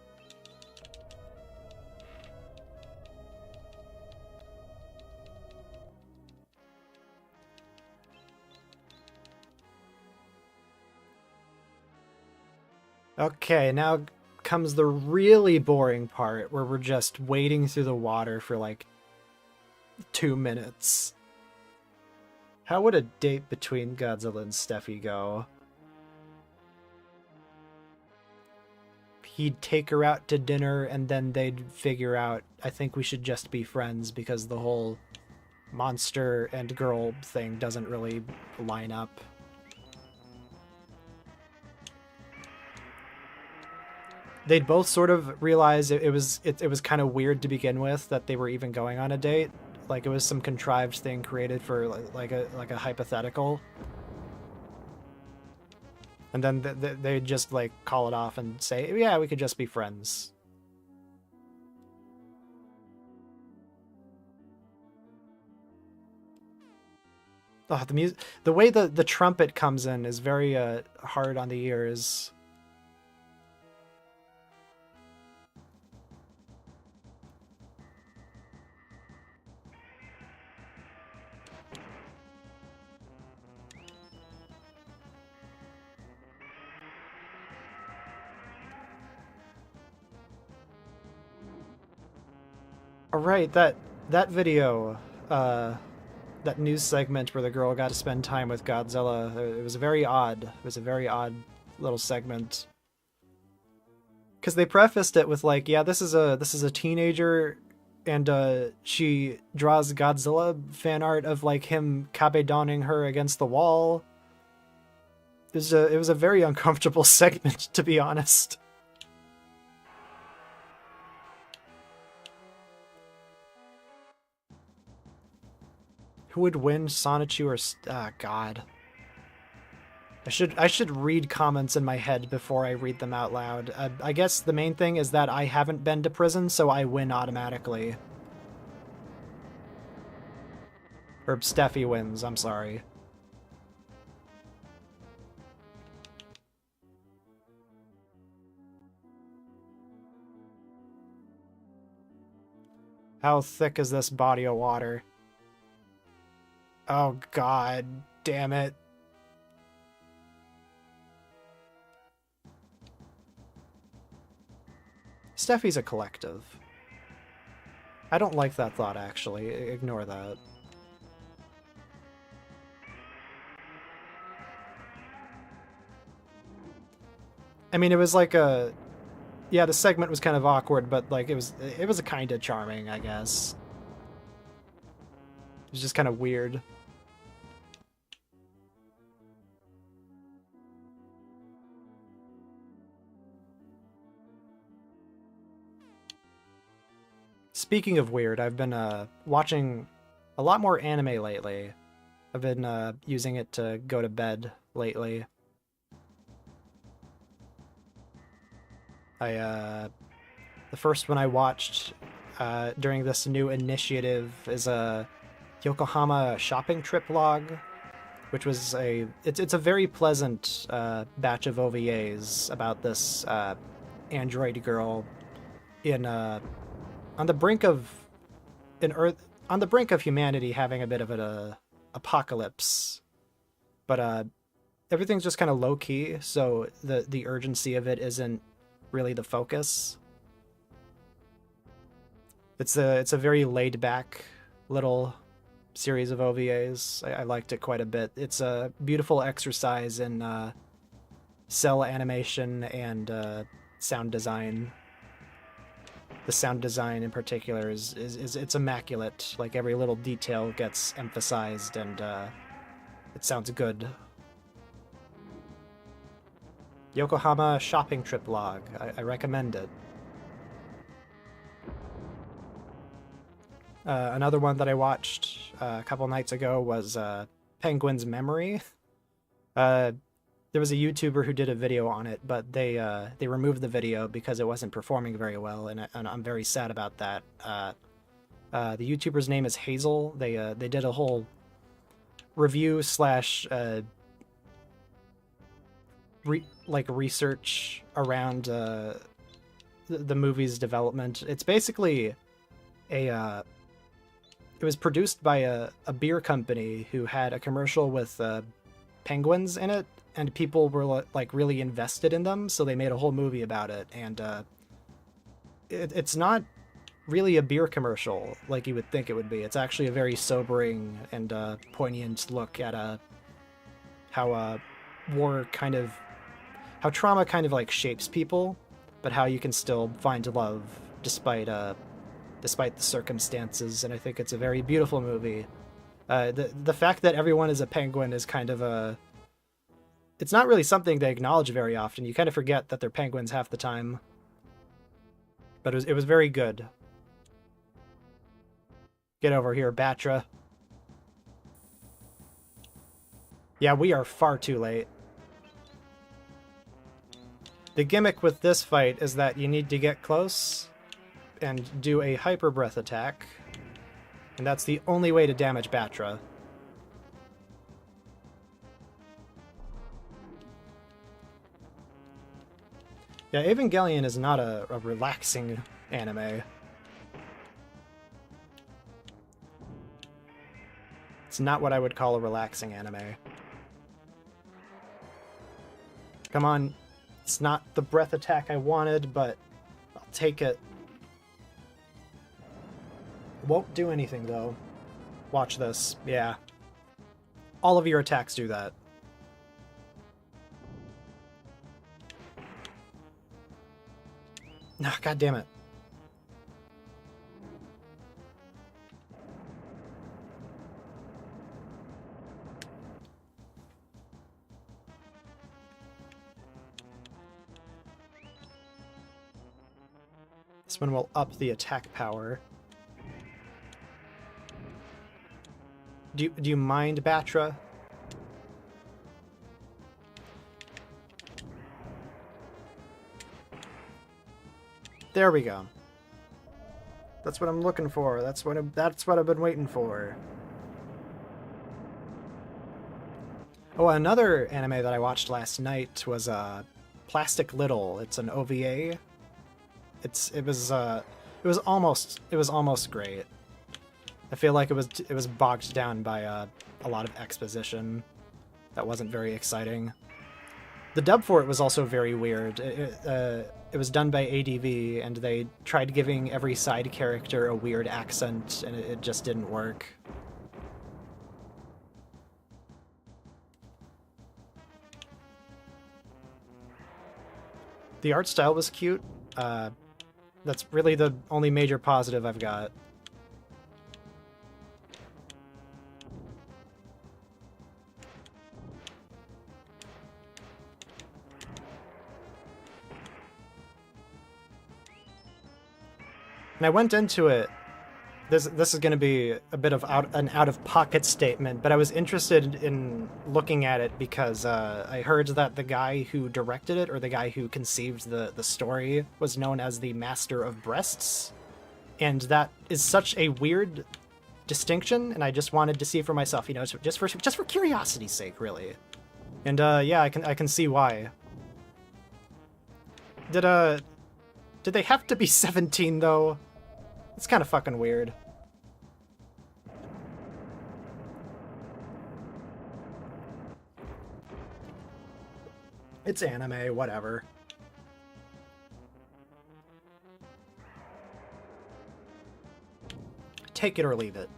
Okay, now comes the really boring part where we're just wading through the water for like 2 minutes. How would a date between Godzilla and Steffi go? He'd take her out to dinner and then they'd figure out, I think we should just be friends because the whole monster and girl thing doesn't really line up. They'd both sort of realize it was kind of weird to begin with that they were even going on a date. Like it was some contrived thing created for like a hypothetical. And then they'd just like call it off and say, yeah, we could just be friends. Oh, the way the trumpet comes in is very hard on the ears. Alright, that video, that news segment where the girl got to spend time with Godzilla, it was very odd. It was a very odd little segment. Because they prefaced it with like, yeah, this is a teenager, and she draws Godzilla fan art of like him kabedonning her against the wall. It was a very uncomfortable segment, to be honest. Who would win, Sonichu or... Ah, God. I should read comments in my head before I read them out loud. I guess the main thing is that I haven't been to prison, so I win automatically. Or Steffi wins, I'm sorry. How thick is this body of water? Oh, God damn it. Steffi's a collective. I don't like that thought, actually. Ignore that. I mean, it was like a... Yeah, the segment was kind of awkward, but like it was a kind of charming, I guess. It was just kind of weird. Speaking of weird, I've been watching a lot more anime lately. I've been using it to go to bed lately. The first one I watched during this new initiative is a Yokohama shopping trip log, which was it's a very pleasant batch of OVAs about this android girl in on the brink of humanity having a bit of an apocalypse, but everything's just kind of low key, so the urgency of it isn't really the focus. It's a very laid back little series of OVAs. I liked it quite a bit. It's a beautiful exercise in cell animation and sound design. The sound design in particular is it's immaculate. Like every little detail gets emphasized, and it sounds good. Yokohama shopping trip log. I recommend it. Another one that I watched a couple nights ago was Penguin's Memory. There was a YouTuber who did a video on it, but they removed the video because it wasn't performing very well, and I'm very sad about that. The YouTuber's name is Hazel. They did a whole review slash research around the movie's development. It's basically it was produced by a beer company who had a commercial with penguins in it, and people were like really invested in them, so they made a whole movie about it. And it's not really a beer commercial like you would think it would be. It's actually a very sobering and poignant look at how war kind of, how trauma kind of like shapes people, but how you can still find love despite the circumstances. And I think it's a very beautiful movie. The fact that everyone is a penguin is kind of it's not really something they acknowledge very often. You kind of forget that they're penguins half the time. But it was very good. Get over here, Batra. Yeah, we are far too late. The gimmick with this fight is that you need to get close and do a hyper breath attack. And that's the only way to damage Batra. Yeah, Evangelion is not a relaxing anime. It's not what I would call a relaxing anime. Come on. It's not the breath attack I wanted, but I'll take it. Won't do anything, though. Watch this. Yeah. All of your attacks do that. Nah, God damn it. This one will up the attack power. Do you mind, Batra? There we go. That's what I'm looking for. That's what I've been waiting for. Oh, another anime that I watched last night was Plastic Little. It's an OVA. It was almost great. I feel like it was bogged down by a lot of exposition that wasn't very exciting. The dub for it was also very weird. It was done by ADV, and they tried giving every side character a weird accent, and it just didn't work. The art style was cute. That's really the only major positive I've got. And I went into it. This is going to be a bit of an out-of-pocket statement, but I was interested in looking at it because I heard that the guy who directed it, or the guy who conceived the story, was known as the Master of Breasts, and that is such a weird distinction. And I just wanted to see for myself, you know, just for curiosity's sake, really. And yeah, I can see why. Did they have to be 17 though? It's kind of fucking weird. It's anime, whatever. take it or leave it.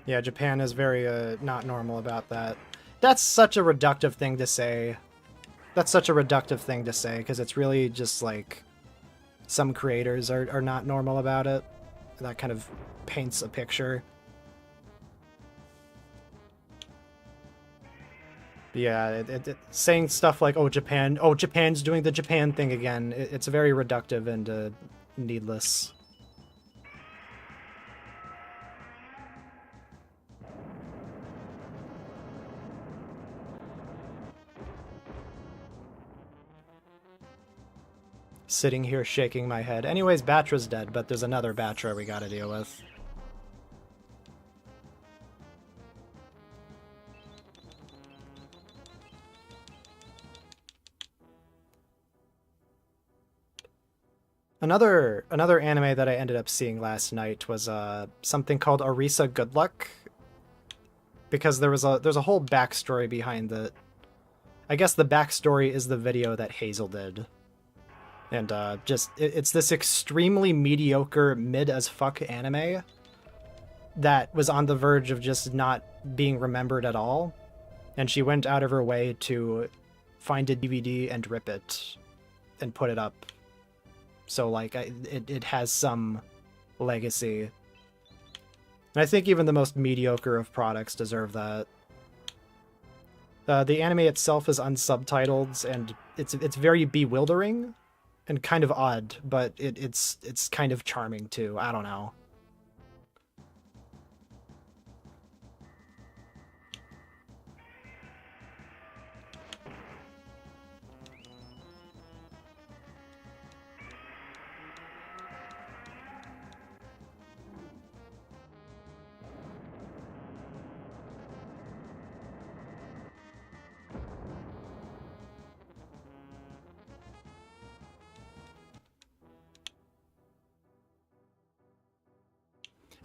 Yeah, Japan is very not normal about that. That's such a reductive thing to say. That's such a reductive thing to say, because it's really just like some creators are not normal about it. That kind of paints a picture. But yeah, saying stuff like, oh, Japan's doing the Japan thing again, it's very reductive and needless. Sitting here shaking my head. Anyways, Batra's dead, but there's another Batra we gotta deal with. Another anime that I ended up seeing last night was something called Arisa Good Luck, because there's a whole backstory behind it. I guess the backstory is the video that Hazel did. And it's this extremely mediocre, mid-as-fuck anime that was on the verge of just not being remembered at all. And she went out of her way to find a DVD and rip it and put it up. So, like, it has some legacy. And I think even the most mediocre of products deserve that. The anime itself is unsubtitled, and it's very bewildering and kind of odd, but it's kind of charming too. I don't know.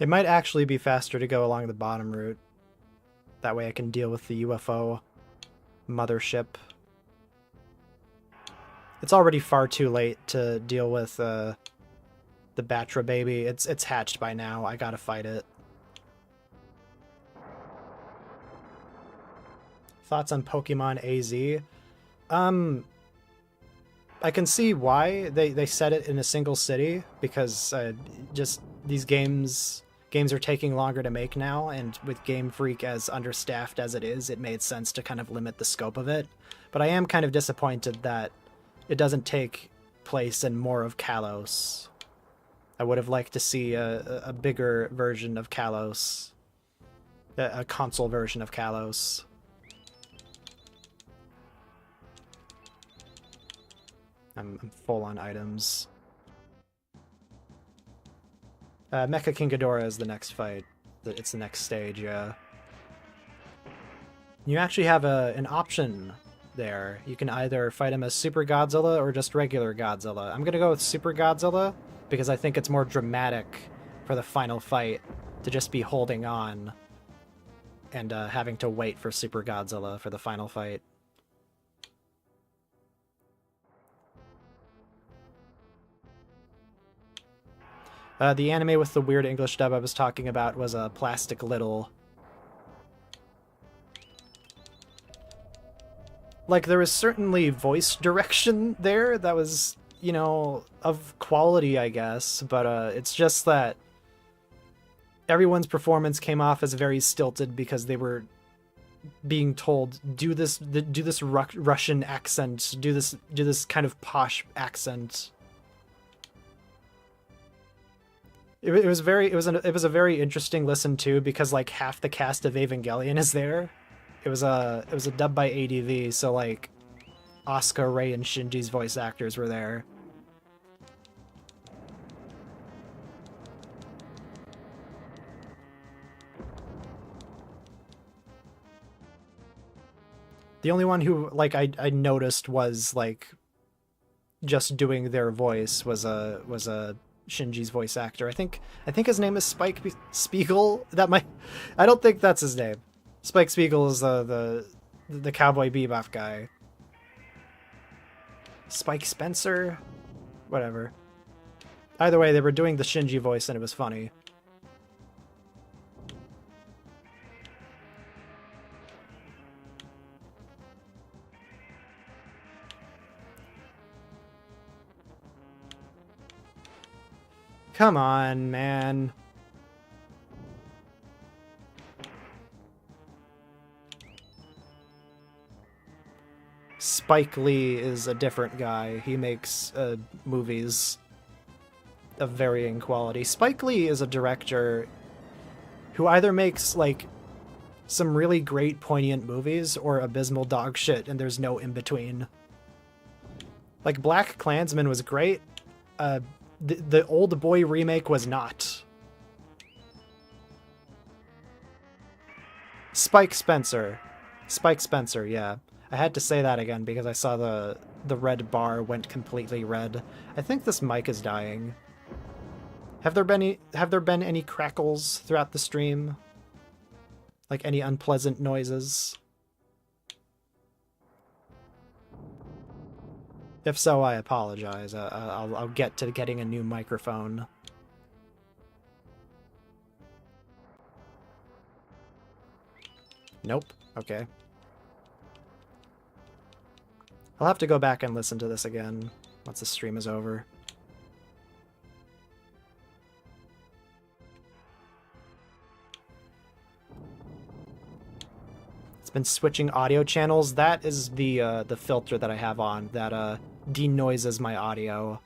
It might actually be faster to go along the bottom route. That way I can deal with the UFO mothership. It's already far too late to deal with the Batra baby. It's hatched by now. I gotta fight it. Thoughts on Pokemon AZ? I can see why they set it in a single city, because just these games are taking longer to make now, and with Game Freak as understaffed as it is, it made sense to kind of limit the scope of it. But I am kind of disappointed that it doesn't take place in more of Kalos. I would have liked to see a bigger version of Kalos. A console version of Kalos. I'm full on items. Mecha King Ghidorah is the next fight. It's the next stage, yeah. You actually have an option there. You can either fight him as Super Godzilla or just regular Godzilla. I'm gonna go with Super Godzilla because I think it's more dramatic for the final fight to just be holding on and having to wait for Super Godzilla for the final fight. The anime with the weird English dub I was talking about was Plastic Little. Like, there was certainly voice direction there that was, you know, of quality, I guess, but it's just that everyone's performance came off as very stilted because they were being told, do this Russian accent, do this kind of posh accent. It was a very interesting listen too, because like half the cast of Evangelion is there. It was a dub by ADV, so like Asuka, Rei, and Shinji's voice actors were there. The only one who like I noticed was like just doing their voice was a Shinji's voice actor. I think his name is Spike Spiegel. That might I don't think that's his name. Spike Spiegel is the Cowboy Bebop guy. Spike Spencer? Whatever. Either way, they were doing the Shinji voice and it was funny. Come on, man. Spike Lee is a different guy. He makes movies of varying quality. Spike Lee is a director who either makes, like, some really great, poignant movies or abysmal dog shit, and there's no in-between. Like, Black Klansman was great. The Old Boy remake was not. Spike Spencer. Spike Spencer, yeah. I had to say that again because I saw the red bar went completely red. I think this mic is dying. Have there been any crackles throughout the stream? Like any unpleasant noises? If so, I apologize. I'll get to getting a new microphone. Nope. Okay. I'll have to go back and listen to this again once the stream is over. It's been switching audio channels. That is the filter that I have on that denoises my audio.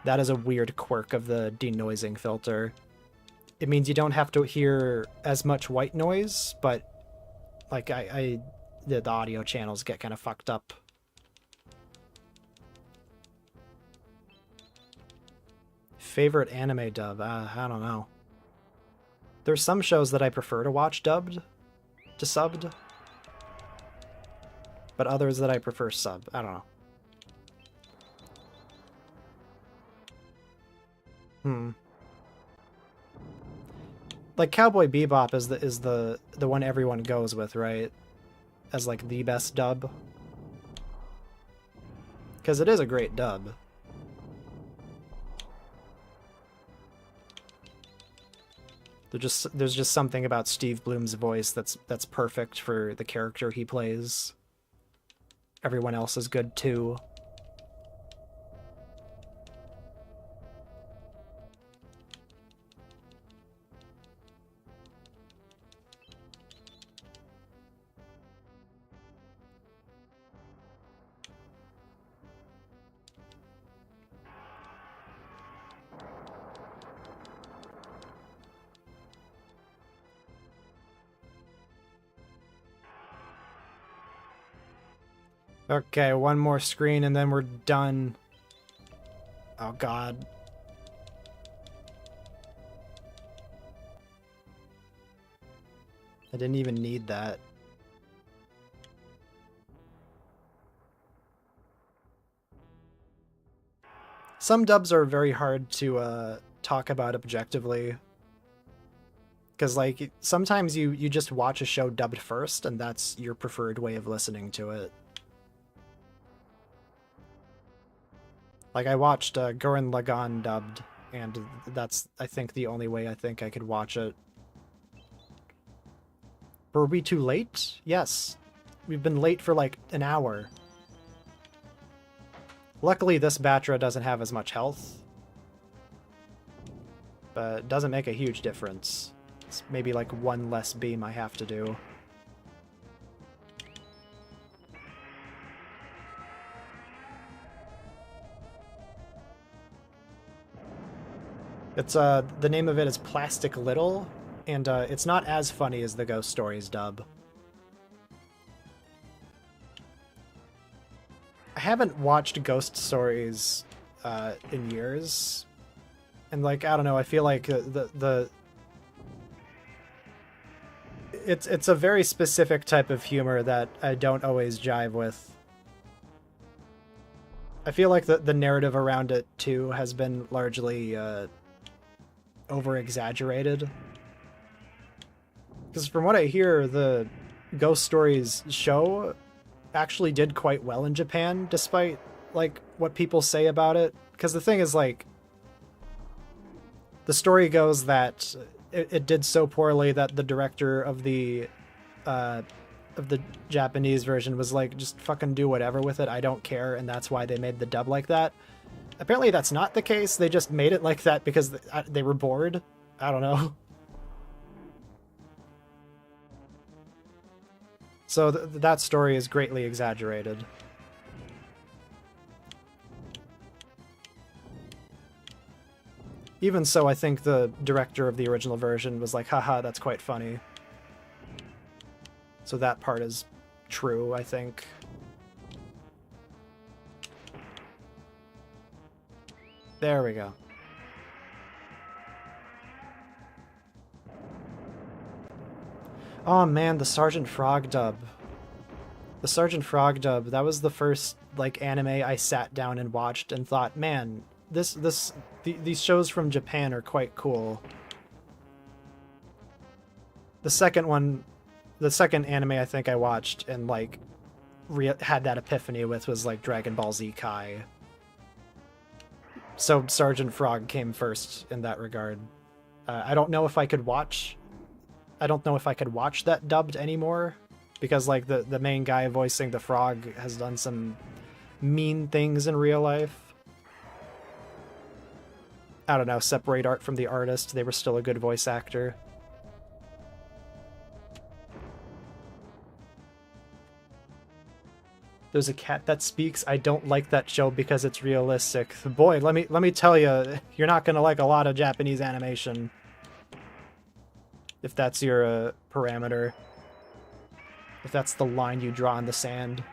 That is a weird quirk of the denoising filter. It means you don't have to hear as much white noise, but like the audio channels get kind of fucked up. Favorite anime dub? I don't know. There's some shows that I prefer to watch dubbed to subbed, but others that I prefer sub. I don't know. Like Cowboy Bebop is the one everyone goes with, right? As like the best dub. Because it is a great dub. There's just something about Steve Bloom's voice that's perfect for the character he plays. Everyone else is good too. Okay, one more screen and then we're done. Oh god. I didn't even need that. Some dubs are very hard to talk about objectively. Because, like, sometimes you just watch a show dubbed first, and that's your preferred way of listening to it. Like, I watched Gurren Lagann dubbed, and that's, I think, the only way I think I could watch it. Were we too late? Yes. We've been late for, like, an hour. Luckily, this Batra doesn't have as much health. But it doesn't make a huge difference. It's maybe, like, one less beam I have to do. It's the name of it is Plastic Little, and it's not as funny as the Ghost Stories dub. I haven't watched Ghost Stories in years, and like I don't know, I feel like it's a very specific type of humor that I don't always jive with. I feel like the narrative around it too has been largely over exaggerated. Because from what I hear, the Ghost Stories show actually did quite well in Japan, despite like what people say about it. Because the thing is, like, the story goes that it did so poorly that the director of the Japanese version was like, just fucking do whatever with it, I don't care, and that's why they made the dub like that. Apparently that's not the case, they just made it like that because they were bored. I don't know. So that story is greatly exaggerated. Even so, I think the director of the original version was like, haha, that's quite funny. So that part is true, I think. There we go. Oh man, the Sergeant Frog dub. The Sergeant Frog dub, that was the first like anime I sat down and watched and thought, man, these shows from Japan are quite cool. The second anime I think I watched and like had that epiphany with was like Dragon Ball Z Kai. So Sergeant Frog came first in that regard. I don't know if I could watch that dubbed anymore, because like the main guy voicing the frog has done some mean things in real life. I don't know, separate art from the artist. They were still a good voice actor. There's a cat that speaks. I don't like that show because it's realistic. Boy, let me tell you, you're not gonna like a lot of Japanese animation if that's your parameter. If that's the line you draw in the sand.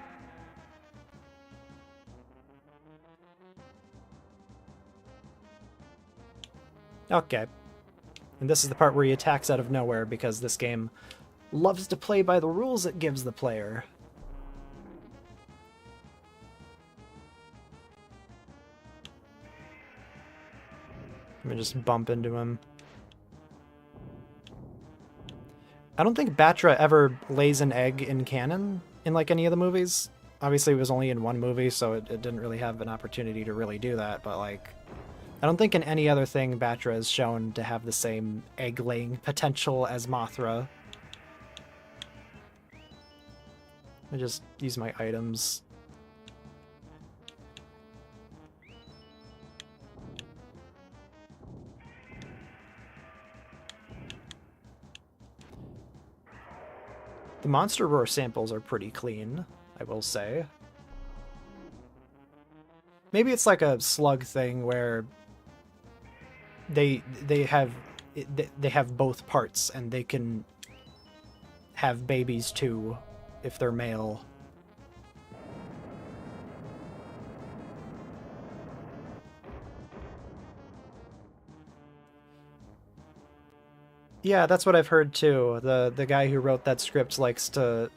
Okay. And this is the part where he attacks out of nowhere because this game loves to play by the rules it gives the player. Let me just bump into him. I don't think Batra ever lays an egg in canon in like any of the movies. Obviously it was only in one movie, so it didn't really have an opportunity to really do that, but like, I don't think in any other thing Batra is shown to have the same egg-laying potential as Mothra. I just use my items. The Monster Roar samples are pretty clean, I will say. Maybe it's like a slug thing where they have both parts and they can have babies too if they're male. Yeah, that's what I've heard too. The guy who wrote that script likes to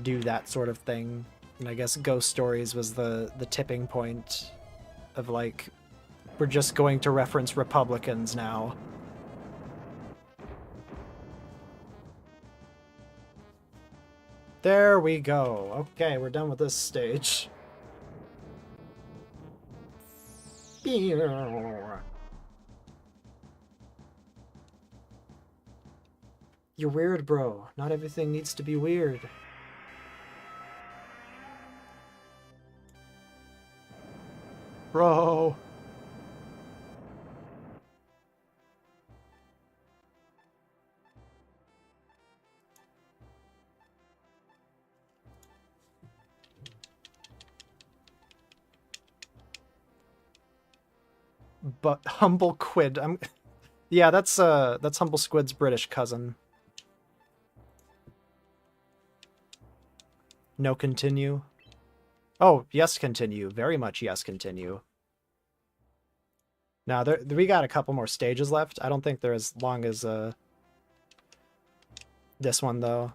do that sort of thing. And I guess Ghost Stories was the tipping point of like, we're just going to reference Republicans now. There we go. Okay, we're done with this stage. You're weird, bro. Not everything needs to be weird. Bro. But Humble Quid. Yeah, that's Humble Squid's British cousin. No continue. Oh, yes continue. Very much yes continue. Now, we got a couple more stages left. I don't think they're as long as this one, though.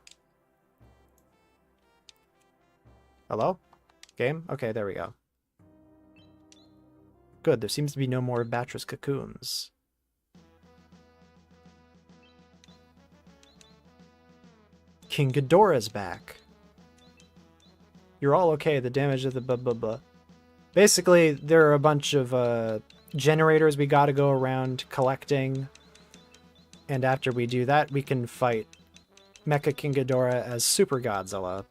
Hello? Game? Okay, there we go. Good, there seems to be no more Batra's cocoons. King Ghidorah's back. You're all okay, the damage of the blah blah blah. Basically, there are a bunch of generators we gotta go around collecting. And after we do that, we can fight Mecha King Ghidorah as Super Godzilla.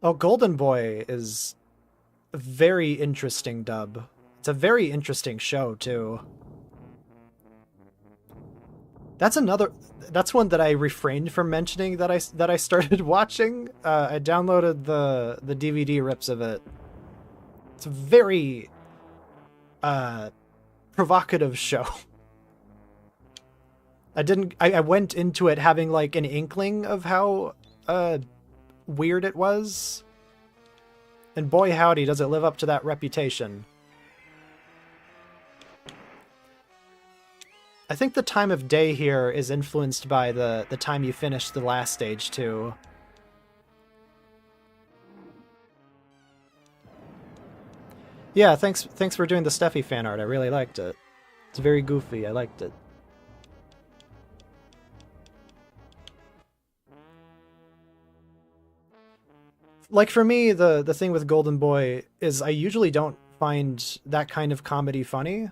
Oh, Golden Boy is a very interesting dub. It's a very interesting show, too. That's one that I refrained from mentioning that I started watching. I downloaded the DVD rips of it. It's a very provocative show. I went into it having like an inkling of how weird it was. And boy howdy does it live up to that reputation. I think the time of day here is influenced by the time you finish the last stage too. Yeah, thanks for doing the Steffi fan art. I really liked it. It's very goofy. I liked it. Like for me, the thing with Golden Boy is I usually don't find that kind of comedy funny.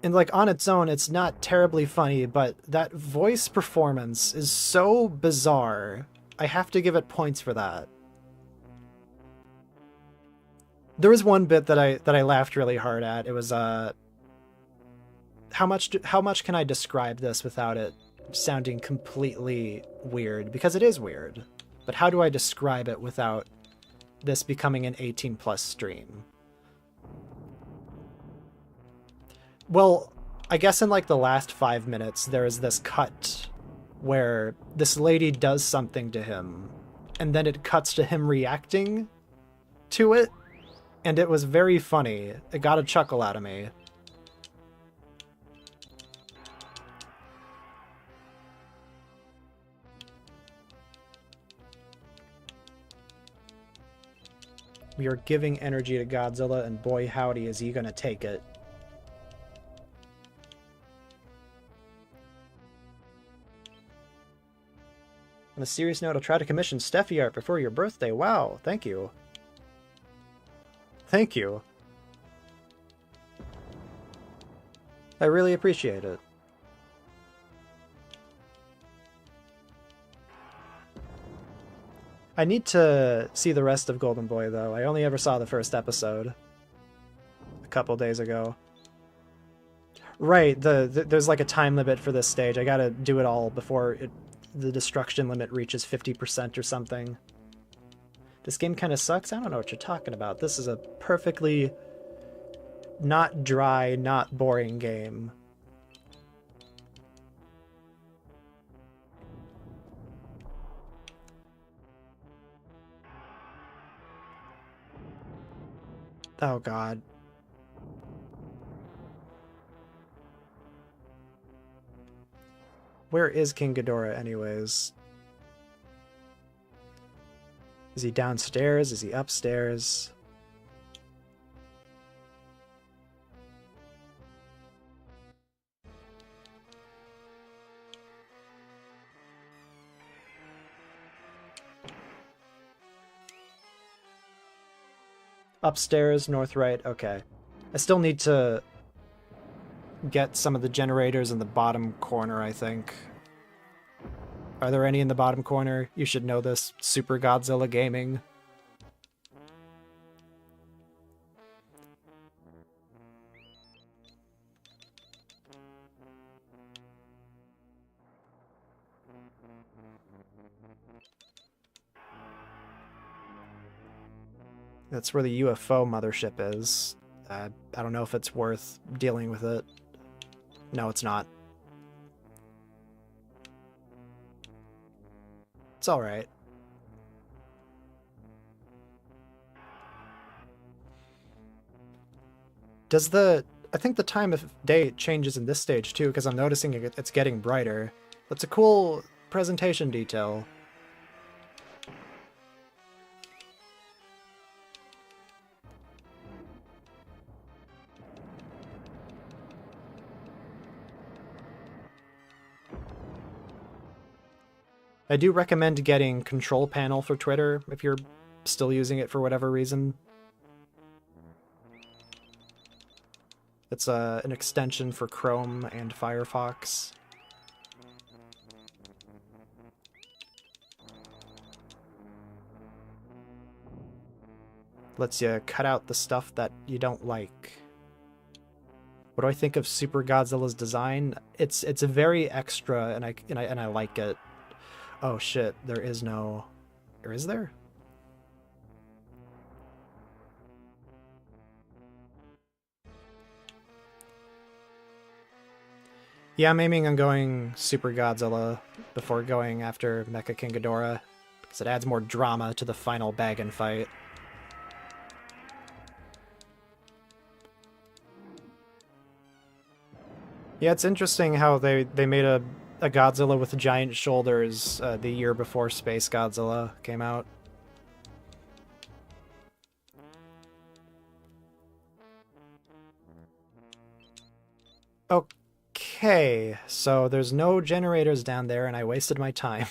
And like on its own, it's not terribly funny, but that voice performance is so bizarre. I have to give it points for that. There was one bit that I laughed really hard at. It was how much can I describe this without it sounding completely weird? Because it is weird. But how do I describe it without this becoming an 18+ stream? Well, I guess in like the last 5 minutes, there is this cut where this lady does something to him, and then it cuts to him reacting to it, and it was very funny. It got a chuckle out of me. We are giving energy to Godzilla, and boy howdy is he gonna take it. On a serious note, I'll try to commission Steffi art before your birthday. Wow, thank you. Thank you. I really appreciate it. I need to see the rest of Golden Boy, though. I only ever saw the first episode a couple days ago. Right, there's like a time limit for this stage. I gotta do it all before the destruction limit reaches 50% or something. This game kind of sucks? I don't know what you're talking about. This is a perfectly not dry, not boring game. Oh god. Where is King Ghidorah anyways? Is he downstairs? Is he upstairs? Upstairs, north right, okay. I still need to get some of the generators in the bottom corner, I think. Are there any in the bottom corner? You should know this, Super Godzilla Gaming. That's where the UFO mothership is. I don't know if it's worth dealing with it. No, it's not. It's alright. I think the time of day changes in this stage too, because I'm noticing it's getting brighter. That's a cool presentation detail. I do recommend getting Control Panel for Twitter if you're still using it for whatever reason. It's an extension for Chrome and Firefox. Lets you cut out the stuff that you don't like. What do I think of Super Godzilla's design? It's a very extra, and I like it. Oh shit, there is no... Or is there? Yeah, I'm aiming on going Super Godzilla before going after Mecha Ghidorah, because it adds more drama to the final Bagan fight. Yeah, it's interesting how they made a Godzilla with giant shoulders the year before Space Godzilla came out. Okay, so there's no generators down there and I wasted my time.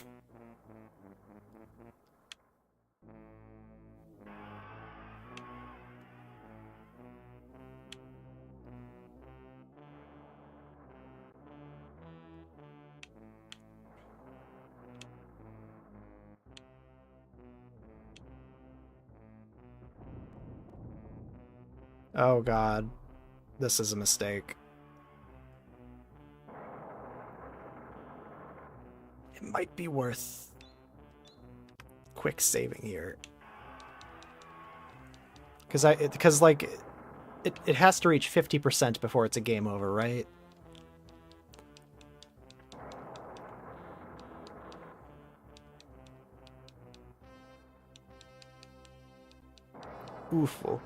Oh god, this is a mistake. It might be worth quick saving here. Because like, it has to reach 50% before it's a game over, right? Ooful.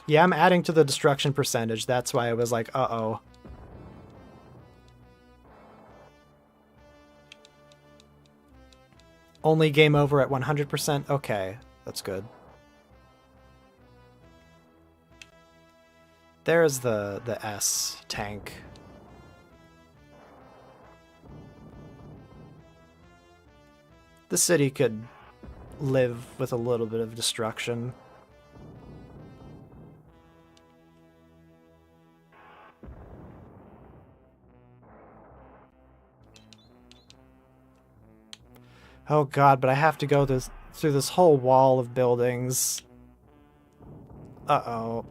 Yeah, I'm adding to the destruction percentage. That's why I was like, uh-oh. Only game over at 100%? Okay, that's good. There's the S tank. The city could live with a little bit of destruction. Oh god, but I have to go through this whole wall of buildings. Uh-oh.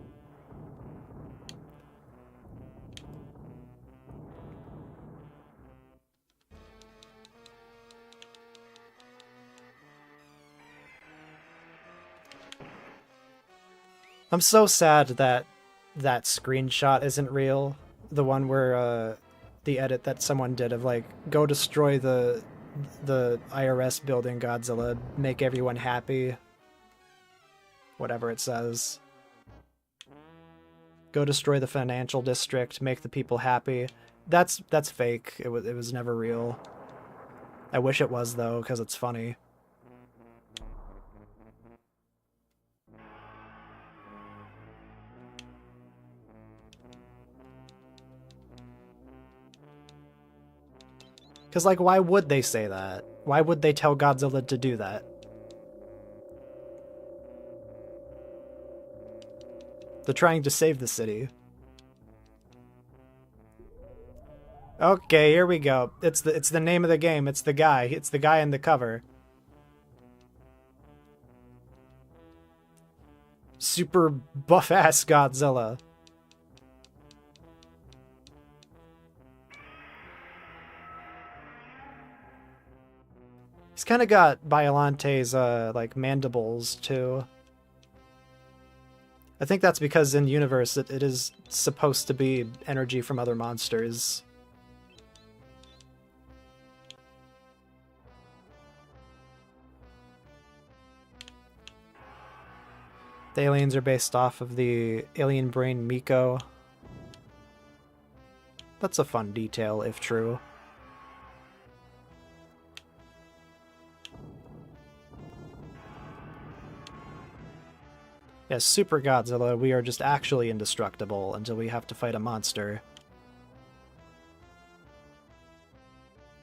I'm so sad that that screenshot isn't real. The one where, the edit that someone did of, like, go destroy the IRS building Godzilla, make everyone happy. Whatever it says. Go destroy the financial district, make the people happy. That's fake. It was never real. I wish it was, though, because it's funny. Because, like, why would they say that? Why would they tell Godzilla to do that? They're trying to save the city. Okay, here we go. It's the name of the game. It's the guy. It's the guy in the cover. Super buff-ass Godzilla. He's kind of got Biollante's, like, mandibles, too. I think that's because in universe it is supposed to be energy from other monsters. The aliens are based off of the alien brain Miko. That's a fun detail, if true. Yes, Super Godzilla, we are just actually indestructible until we have to fight a monster.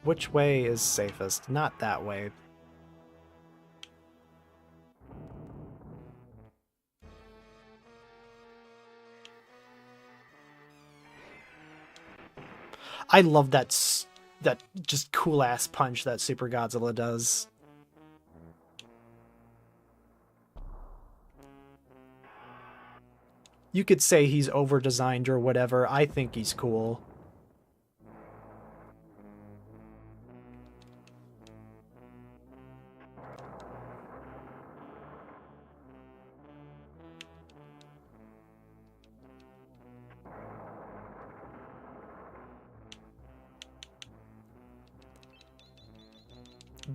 Which way is safest? Not that way. I love that just cool-ass punch that Super Godzilla does. You could say he's over-designed or whatever. I think he's cool.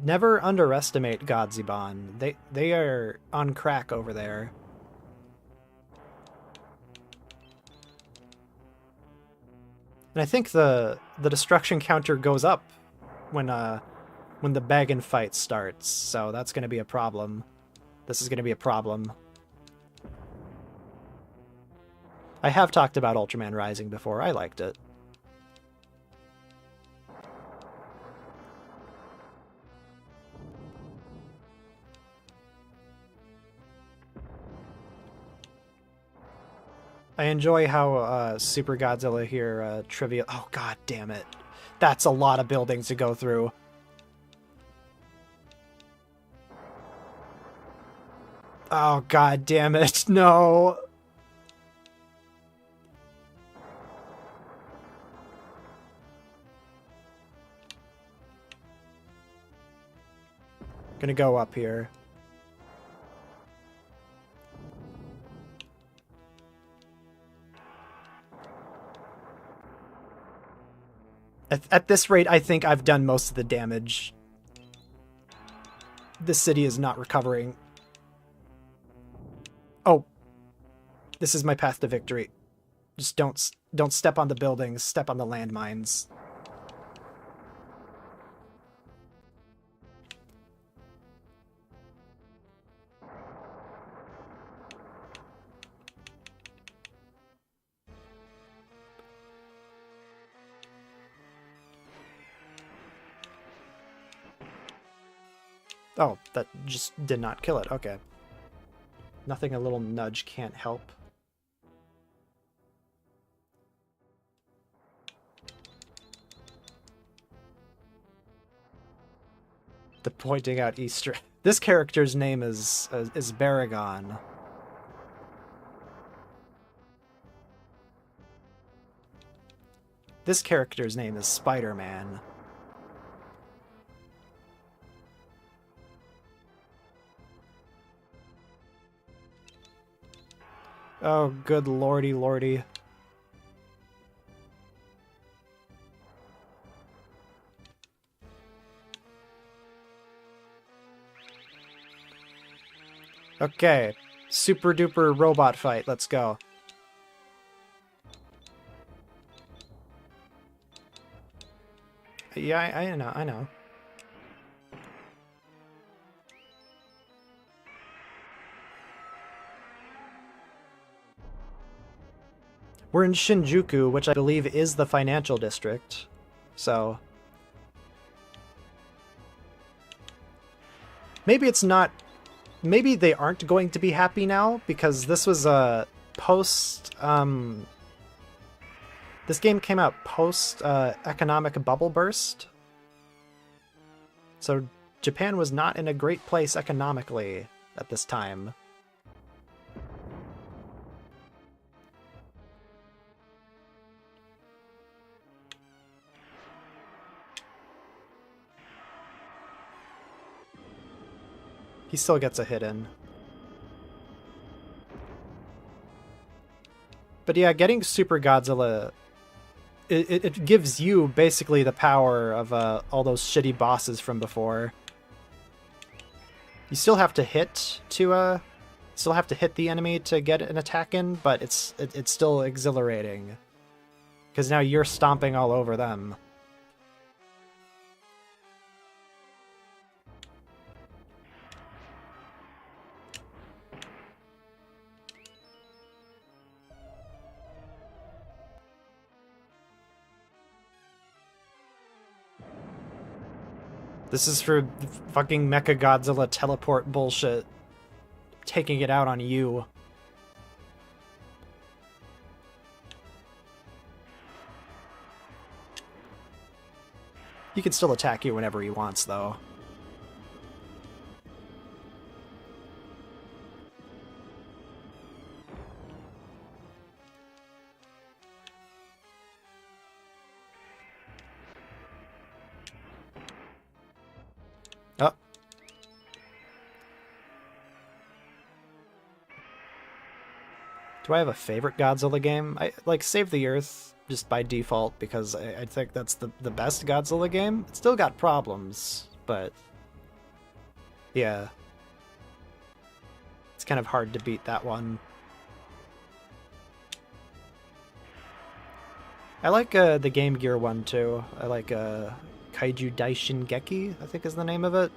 Never underestimate Godzibon. They are on crack over there. And I think the destruction counter goes up when the Bagan fight starts, so that's going to be a problem. This is going to be a problem. I have talked about Ultraman Rising before. I liked it. I enjoy how Super Godzilla here trivia. Oh god damn it! That's a lot of buildings to go through. Oh god damn it! No. Gonna go up here. At this rate, I think I've done most of the damage. This city is not recovering. Oh. This is my path to victory. Just don't step on the buildings, step on the landmines. Oh, that just did not kill it. Okay. Nothing a little nudge can't help. The pointing out Easter. This character's name is Baragon. This character's name is Spider-Man. Oh, good lordy lordy. Okay, super duper robot fight, let's go. Yeah, I know. We're in Shinjuku, which I believe is the financial district, so... Maybe it's not... Maybe they aren't going to be happy now, because this was a post... This game came out post economic bubble burst. So Japan was not in a great place economically at this time. He still gets a hit in. But yeah, getting Super Godzilla, it gives you basically the power of all those shitty bosses from before. You still have to hit to still have to hit the enemy to get an attack in, but it's still exhilarating. Because now you're stomping all over them. This is for fucking Mecha Godzilla teleport bullshit. Taking it out on you. He can still attack you whenever he wants, though. Oh. Do I have a favorite Godzilla game? I like Save the Earth just by default because I think that's the best Godzilla game. It's still got problems, but yeah. It's kind of hard to beat that one. I like the Game Gear one too. I like Kaiju Daishin Geki, I think is the name of it.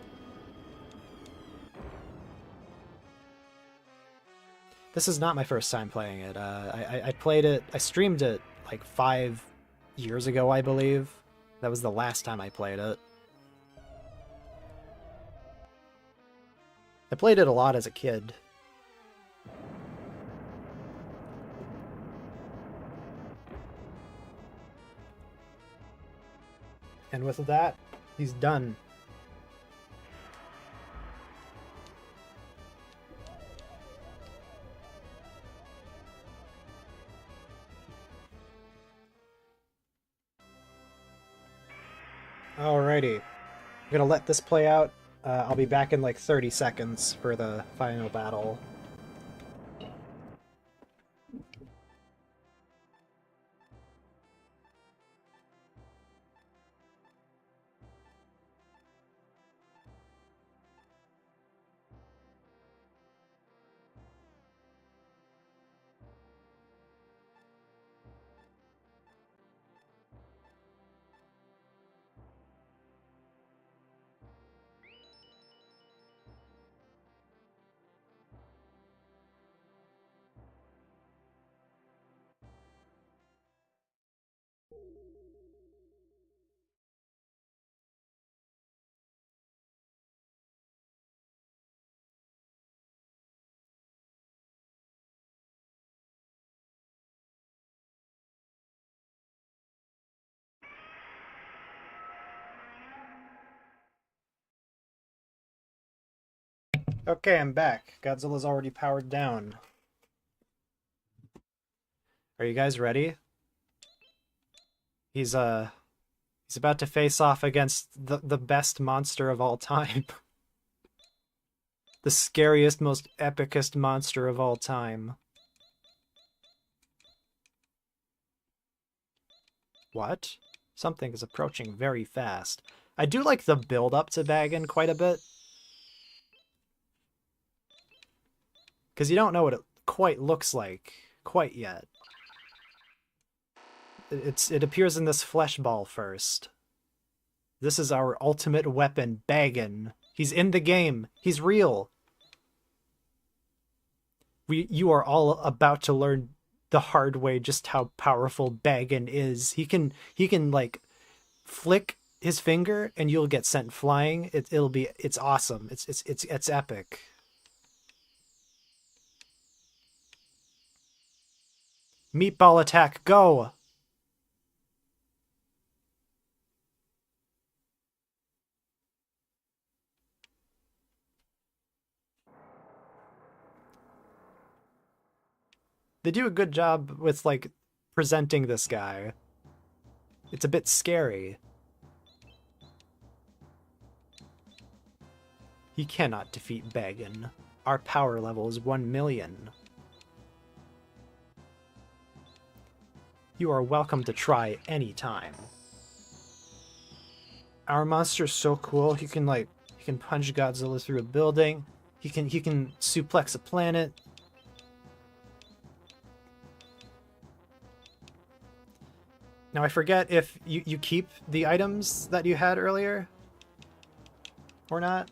This is not my first time playing it. I played it, I streamed it like 5 years ago, I believe. That was the last time I played it. I played it a lot as a kid. And with that, he's done. Alrighty. I'm gonna let this play out. I'll be back in like 30 seconds for the final battle. Okay, I'm back. Godzilla's already powered down. Are you guys ready? He's about to face off against the best monster of all time. The scariest, most epicest monster of all time. What? Something is approaching very fast. I do like the build-up to Bagan quite a bit. Because you don't know what it quite looks like quite yet. It appears in this flesh ball first. This is our ultimate weapon, Bagan. He's in the game. He's real. You are all about to learn the hard way just how powerful Bagan is. He can like flick his finger and you'll get sent flying. It's awesome. It's epic. Meatball attack, go! They do a good job with, like, presenting this guy. It's a bit scary. He cannot defeat Bagan. Our power level is 1,000,000. You are welcome to try anytime. Our monster's so cool. He can punch Godzilla through a building. He can suplex a planet. Now I forget if you keep the items that you had earlier or not.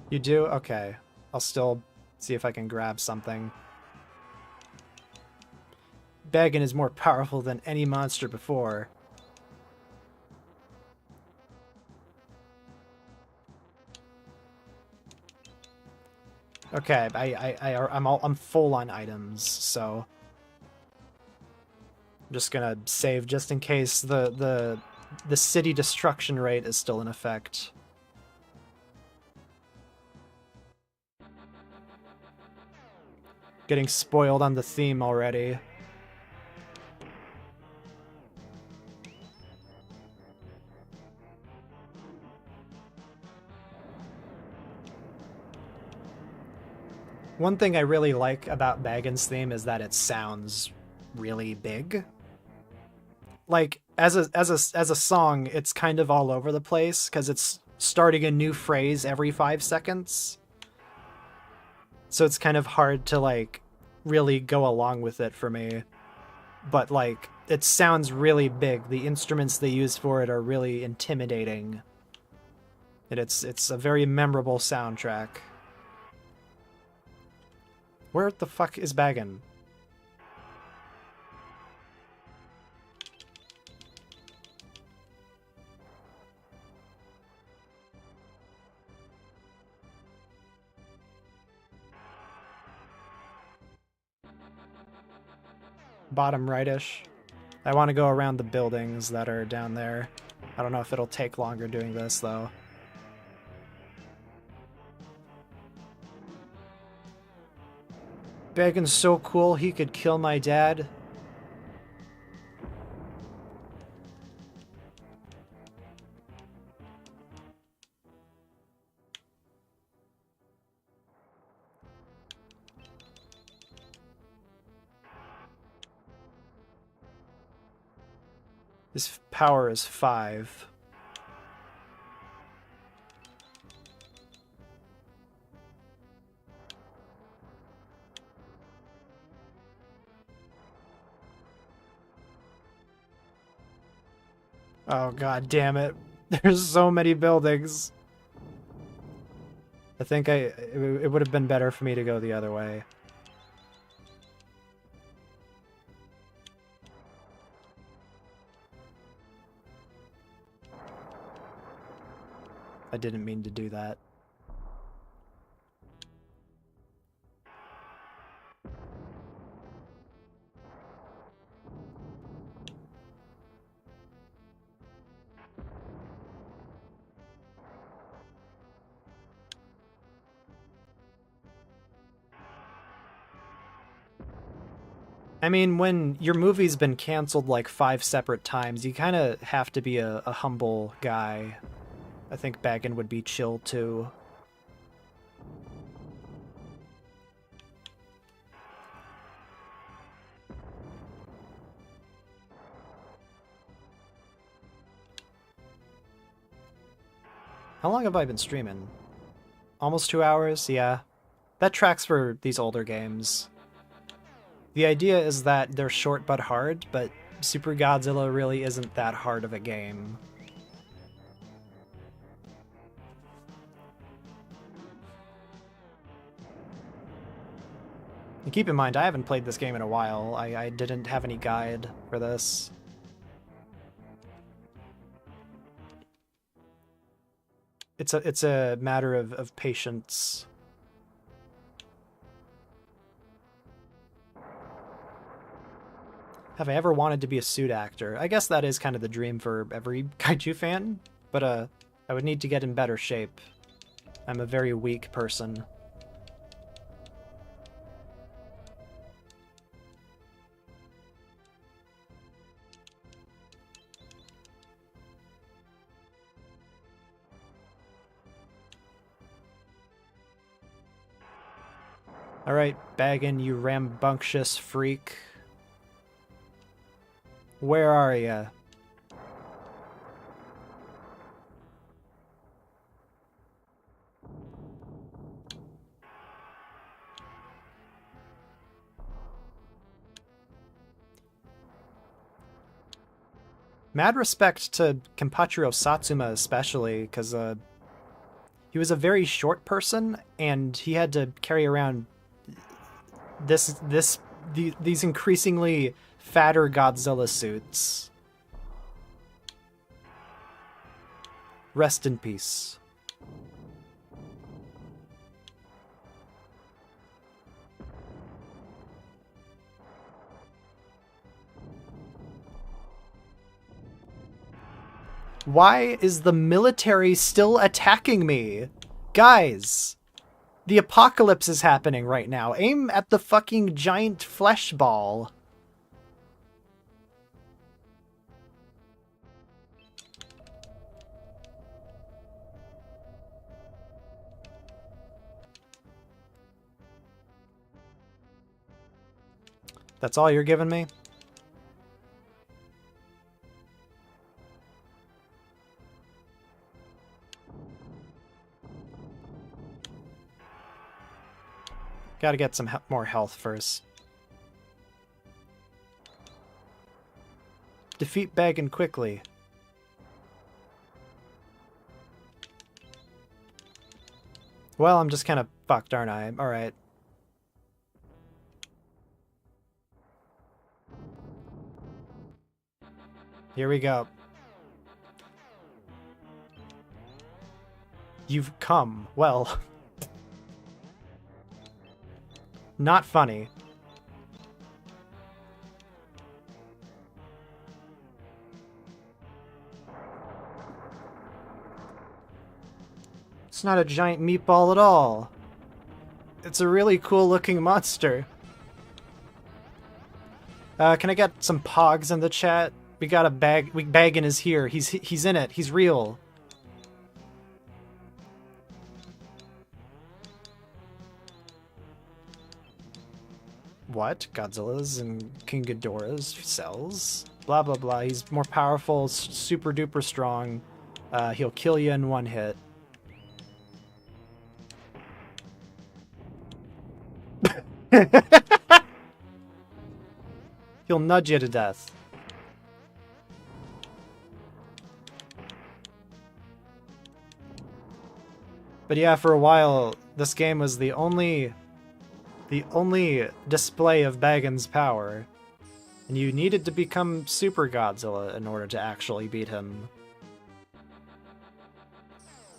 You do? Okay. I'll still see if I can grab something. Bagan is more powerful than any monster before. Okay, I'm full on items, so I'm just gonna save just in case the city destruction rate is still in effect. Getting spoiled on the theme already. One thing I really like about Bagan's theme is that it sounds really big. Like as a song, it's kind of all over the place because it's starting a new phrase every 5 seconds. So it's kind of hard to like really go along with it for me. But like it sounds really big. The instruments they use for it are really intimidating. And it's a very memorable soundtrack. Where the fuck is Bagan? Bottom rightish. I want to go around the buildings that are down there. I don't know if it'll take longer doing this, though. Bagan's so cool, he could kill my dad. His power is 5. Oh god damn it. There's so many buildings. I think it would have been better for me to go the other way. I didn't mean to do that. I mean, when your movie's been canceled like 5 separate times, you kind of have to be a humble guy. I think Bagan would be chill too. How long have I been streaming? Almost 2 hours? Yeah. That tracks for these older games. The idea is that they're short but hard, but Super Godzilla really isn't that hard of a game. And keep in mind, I haven't played this game in a while. I didn't have any guide for this. It's a matter of patience. Have I ever wanted to be a suit actor? I guess that is kind of the dream for every kaiju fan, but I would need to get in better shape. I'm a very weak person. Alright, Bagan, you rambunctious freak. Where are ya? Mad respect to Kenpachiro Satsuma especially, because he was a very short person, and he had to carry around this these increasingly fatter Godzilla suits. Rest in peace. Why is the military still attacking me? Guys, the apocalypse is happening right now. Aim at the fucking giant flesh ball. That's all you're giving me? Gotta get some more health first. Defeat Bagan quickly. Well, I'm just kind of fucked, aren't I? Alright. Here we go. You've come. Well... Not funny. It's not a giant meatball at all. It's a really cool looking monster. Can I get some pogs in the chat? We got a bag. Bagan is here. He's in it. He's real. What? Godzilla's and King Ghidorah's cells? Blah, blah, blah. He's more powerful, super duper strong. He'll kill you in one hit. He'll nudge you to death. But yeah, for a while, this game was the only display of Bagan's power, and you needed to become Super Godzilla in order to actually beat him.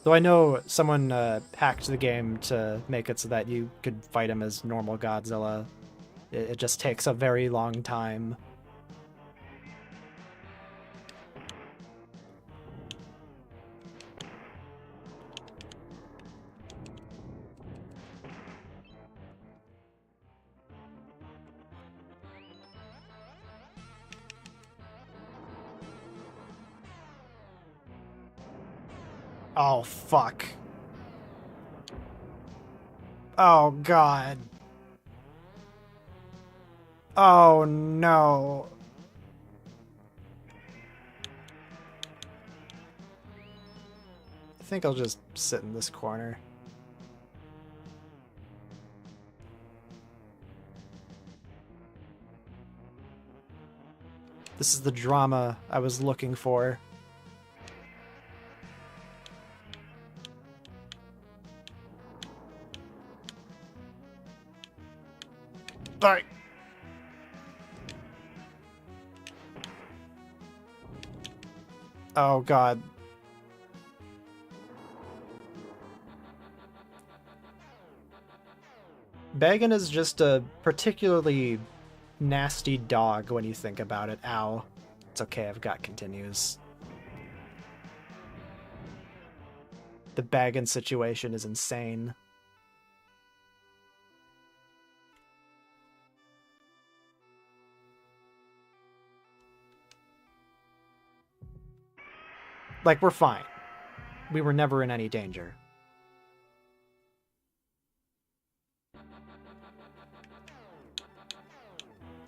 Though I know someone hacked the game to make it so that you could fight him as normal Godzilla. It just takes a very long time. Oh, fuck. Oh, God. Oh, no. I think I'll just sit in this corner. This is the drama I was looking for. Sorry. Oh, God. Bagan is just a particularly nasty dog when you think about it. Ow. It's okay, I've got continues. The Bagan situation is insane. Like, we're fine. We were never in any danger.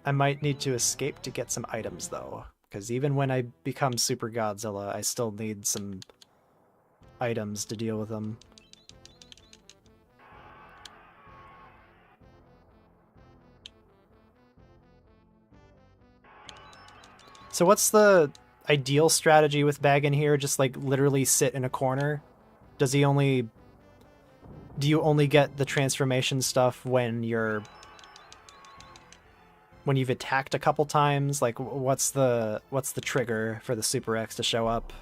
I might need to escape to get some items, though. Because even when I become Super Godzilla, I still need some items to deal with them. So what's the ideal strategy with Bagan here? Just like literally sit in a corner? Do you only get the transformation stuff when you're when you've attacked a couple times, like what's the trigger for the Super X to show up?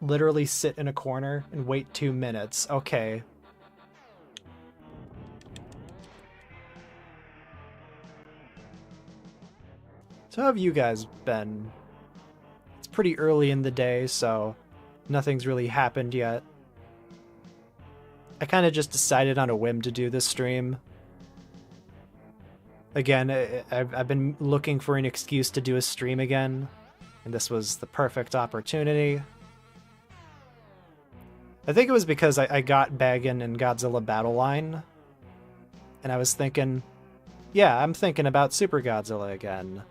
Literally sit in a corner and wait 2 minutes. Okay. So how have you guys been? It's pretty early in the day, so nothing's really happened yet. I kind of just decided on a whim to do this stream. Again, I've been looking for an excuse to do a stream again, and this was the perfect opportunity. I think it was because I got Bagan and Godzilla Battle Line, and I was thinking, yeah, I'm thinking about Super Godzilla again.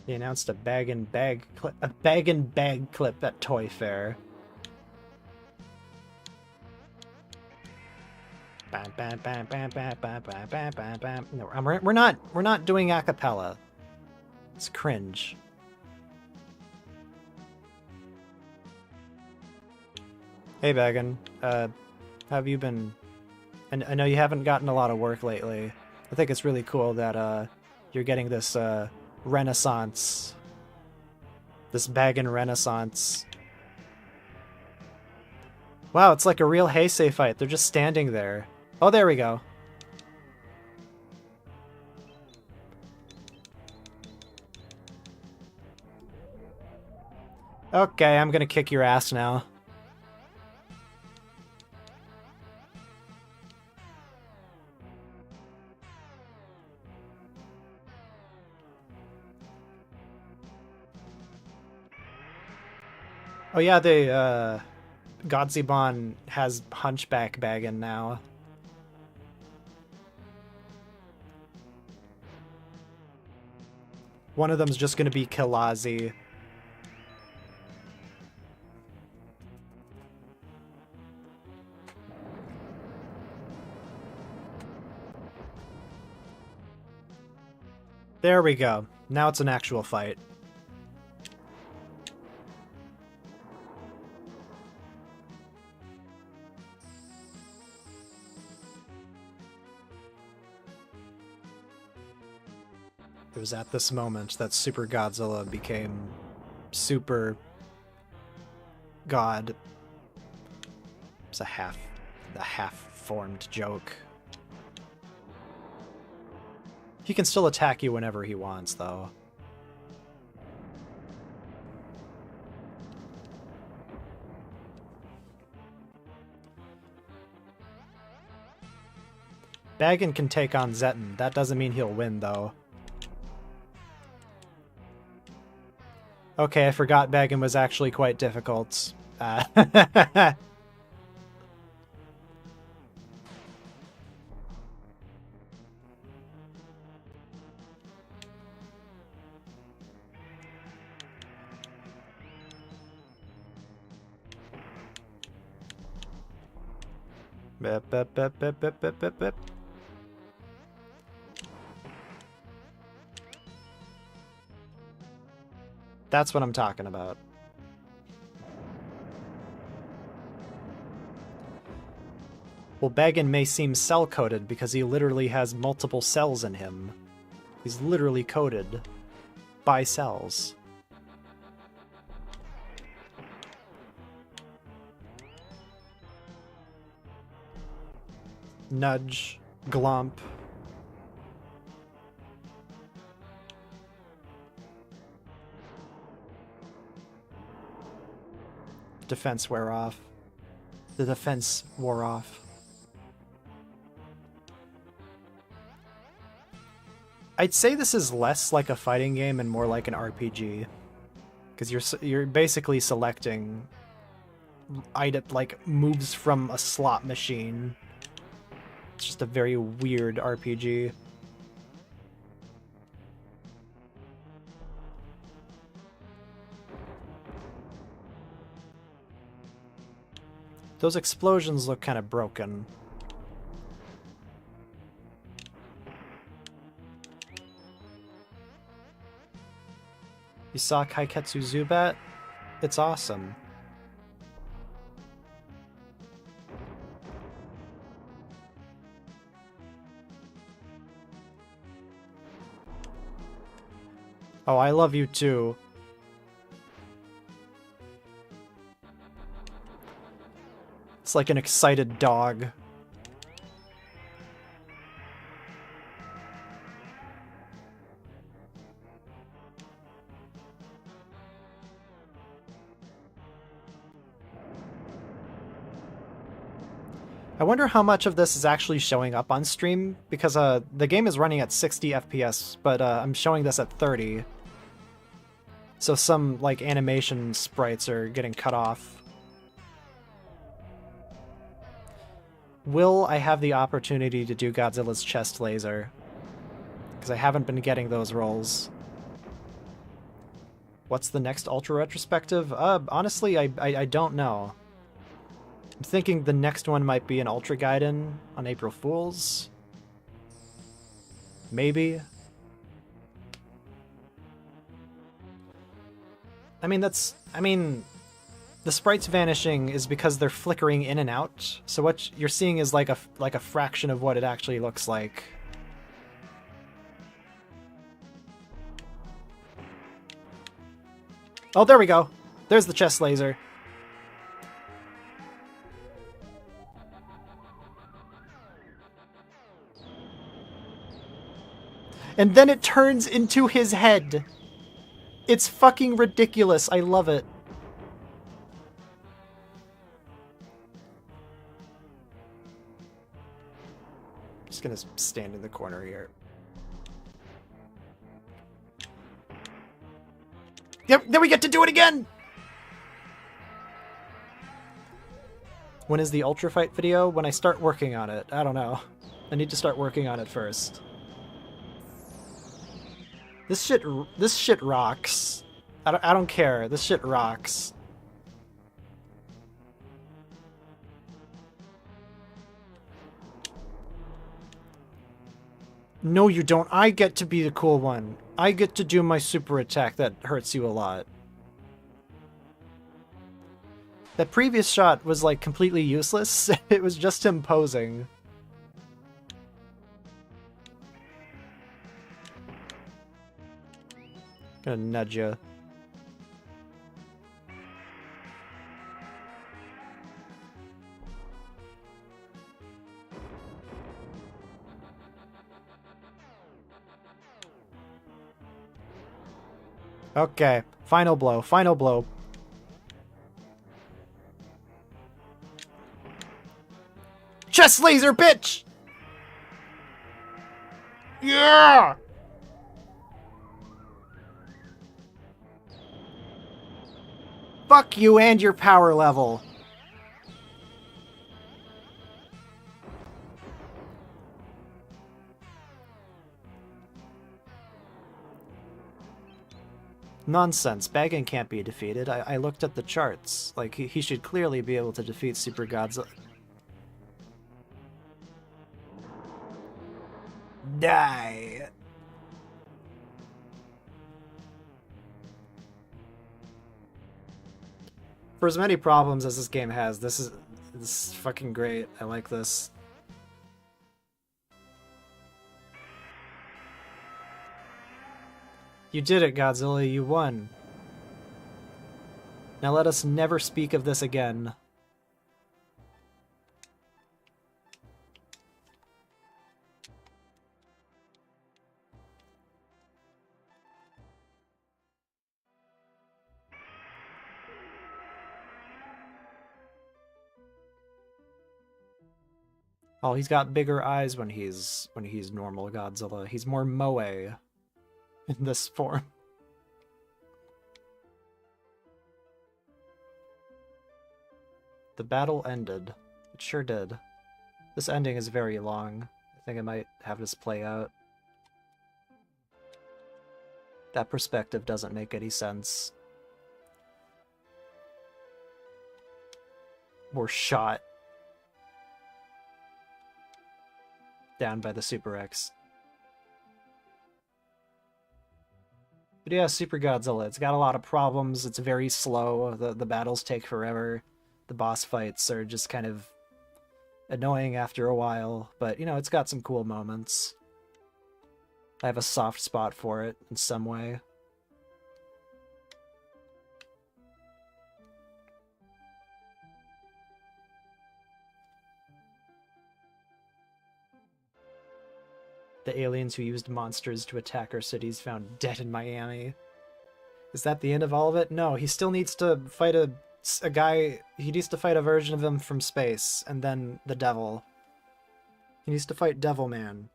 They announced a bag and bag clip at Toy Fair. Bam, bam, bam, bam, bam, bam, bam, bam, bam, bam. No, we're not doing a cappella. It's cringe. Hey Bagan, how have you been? I know you haven't gotten a lot of work lately. I think it's really cool that you're getting this renaissance, this Bagan renaissance. Wow, it's like a real Heisei fight. They're just standing there. Oh, there we go. Okay, I'm gonna kick your ass now. Oh yeah, Godzilla has Hunchback Bagan now. One of them's just gonna be Kilazi. There we go. Now it's an actual fight. It was at this moment that Super Godzilla became Super God. It's a half-formed joke. He can still attack you whenever he wants, though. Bagan can take on Zetten. That doesn't mean he'll win, though. Okay, I forgot Bagan was actually quite difficult. Bip, bip, bip, bip, bip, bip, bip, bip. That's what I'm talking about. Well, Bagan may seem cell-coded because he literally has multiple cells in him. He's literally coded by cells. Nudge, glomp. Defense wear off. The defense wore off. I'd say this is less like a fighting game and more like an RPG, because you're basically selecting item like moves from a slot machine. It's just a very weird RPG. Those explosions look kind of broken. You saw Kaiketsu Zubat? It's awesome. Oh, I love you too. It's like an excited dog. I wonder how much of this is actually showing up on stream, because the game is running at 60 FPS, but I'm showing this at 30. So some, like, animation sprites are getting cut off. Will I have the opportunity to do Godzilla's chest laser? Because I haven't been getting those rolls. What's the next Ultra Retrospective? Honestly, I don't know. I'm thinking the next one might be an Ultra Gaiden on April Fools. Maybe. I mean, the sprites vanishing is because they're flickering in and out. So what you're seeing is like a fraction of what it actually looks like. Oh, there we go. There's the chest laser. And then it turns into his head. It's fucking ridiculous. I love it. Just gonna stand in the corner here. Yep, then we get to do it again! When is the Ultra Fight video? When I start working on it. I don't know. I need to start working on it first. This shit rocks. I don't care. This shit rocks. No, you don't. I get to be the cool one. I get to do my super attack that hurts you a lot. That previous shot was, like, completely useless. It was just him posing. Gonna nudge you. Okay, final blow, final blow. Chest laser, bitch! Yeah! Fuck you and your power level. Nonsense. Bagan can't be defeated. I looked at the charts. Like, he should clearly be able to defeat Super Godzilla. Die! For as many problems as this game has, this is fucking great. I like this. You did it, Godzilla. You won. Now let us never speak of this again. Oh, he's got bigger eyes when he's normal Godzilla. He's more moe in this form. The battle ended. It sure did. This ending is very long. I think I might have this play out. That perspective doesn't make any sense. We're shot down by the Super X. But yeah, Super Godzilla. It's got a lot of problems. It's very slow. The battles take forever. The boss fights are just kind of annoying after a while, but you know, it's got some cool moments. I have a soft spot for it in some way. The aliens who used monsters to attack our cities found dead in Miami. Is that the end of all of it? No, he still needs to fight a guy. He needs to fight a version of him from space, and then the devil. He needs to fight Devil Man.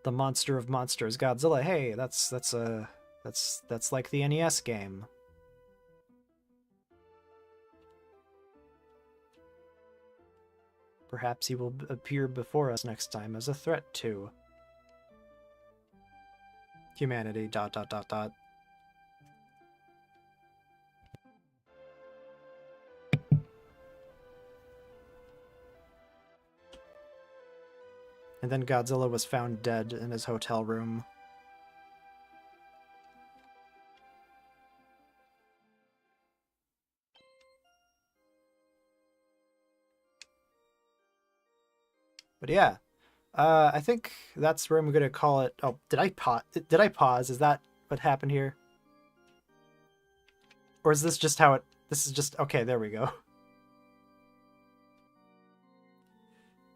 The monster of monsters, Godzilla. Hey, that's like the NES game. Perhaps he will appear before us next time as a threat to humanity. ... And then Godzilla was found dead in his hotel room. But yeah, I think that's where I'm gonna call it. Oh, did I pause? Did I pause? Is that what happened here? Or is this just how it... This is just... Okay, there we go.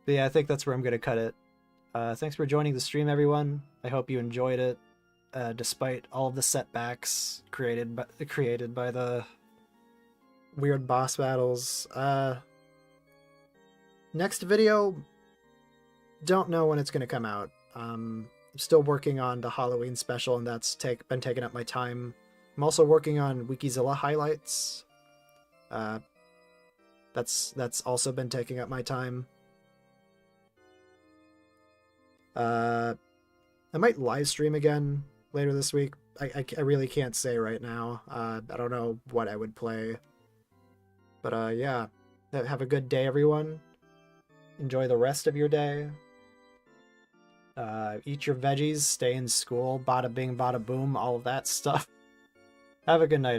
But yeah, I think that's where I'm gonna cut it. Thanks for joining the stream, everyone. I hope you enjoyed it, despite all of the setbacks created by the weird boss battles. Next video, don't know when it's going to come out. I'm still working on the Halloween special, and that's been taking up my time. I'm also working on Wikizilla highlights. That's also been taking up my time. I might live stream again later this week. I really can't say right now. I don't know what I would play. But yeah, have a good day, everyone. Enjoy the rest of your day. Eat your veggies, stay in school, bada bing, bada boom, all of that stuff. Have a good night.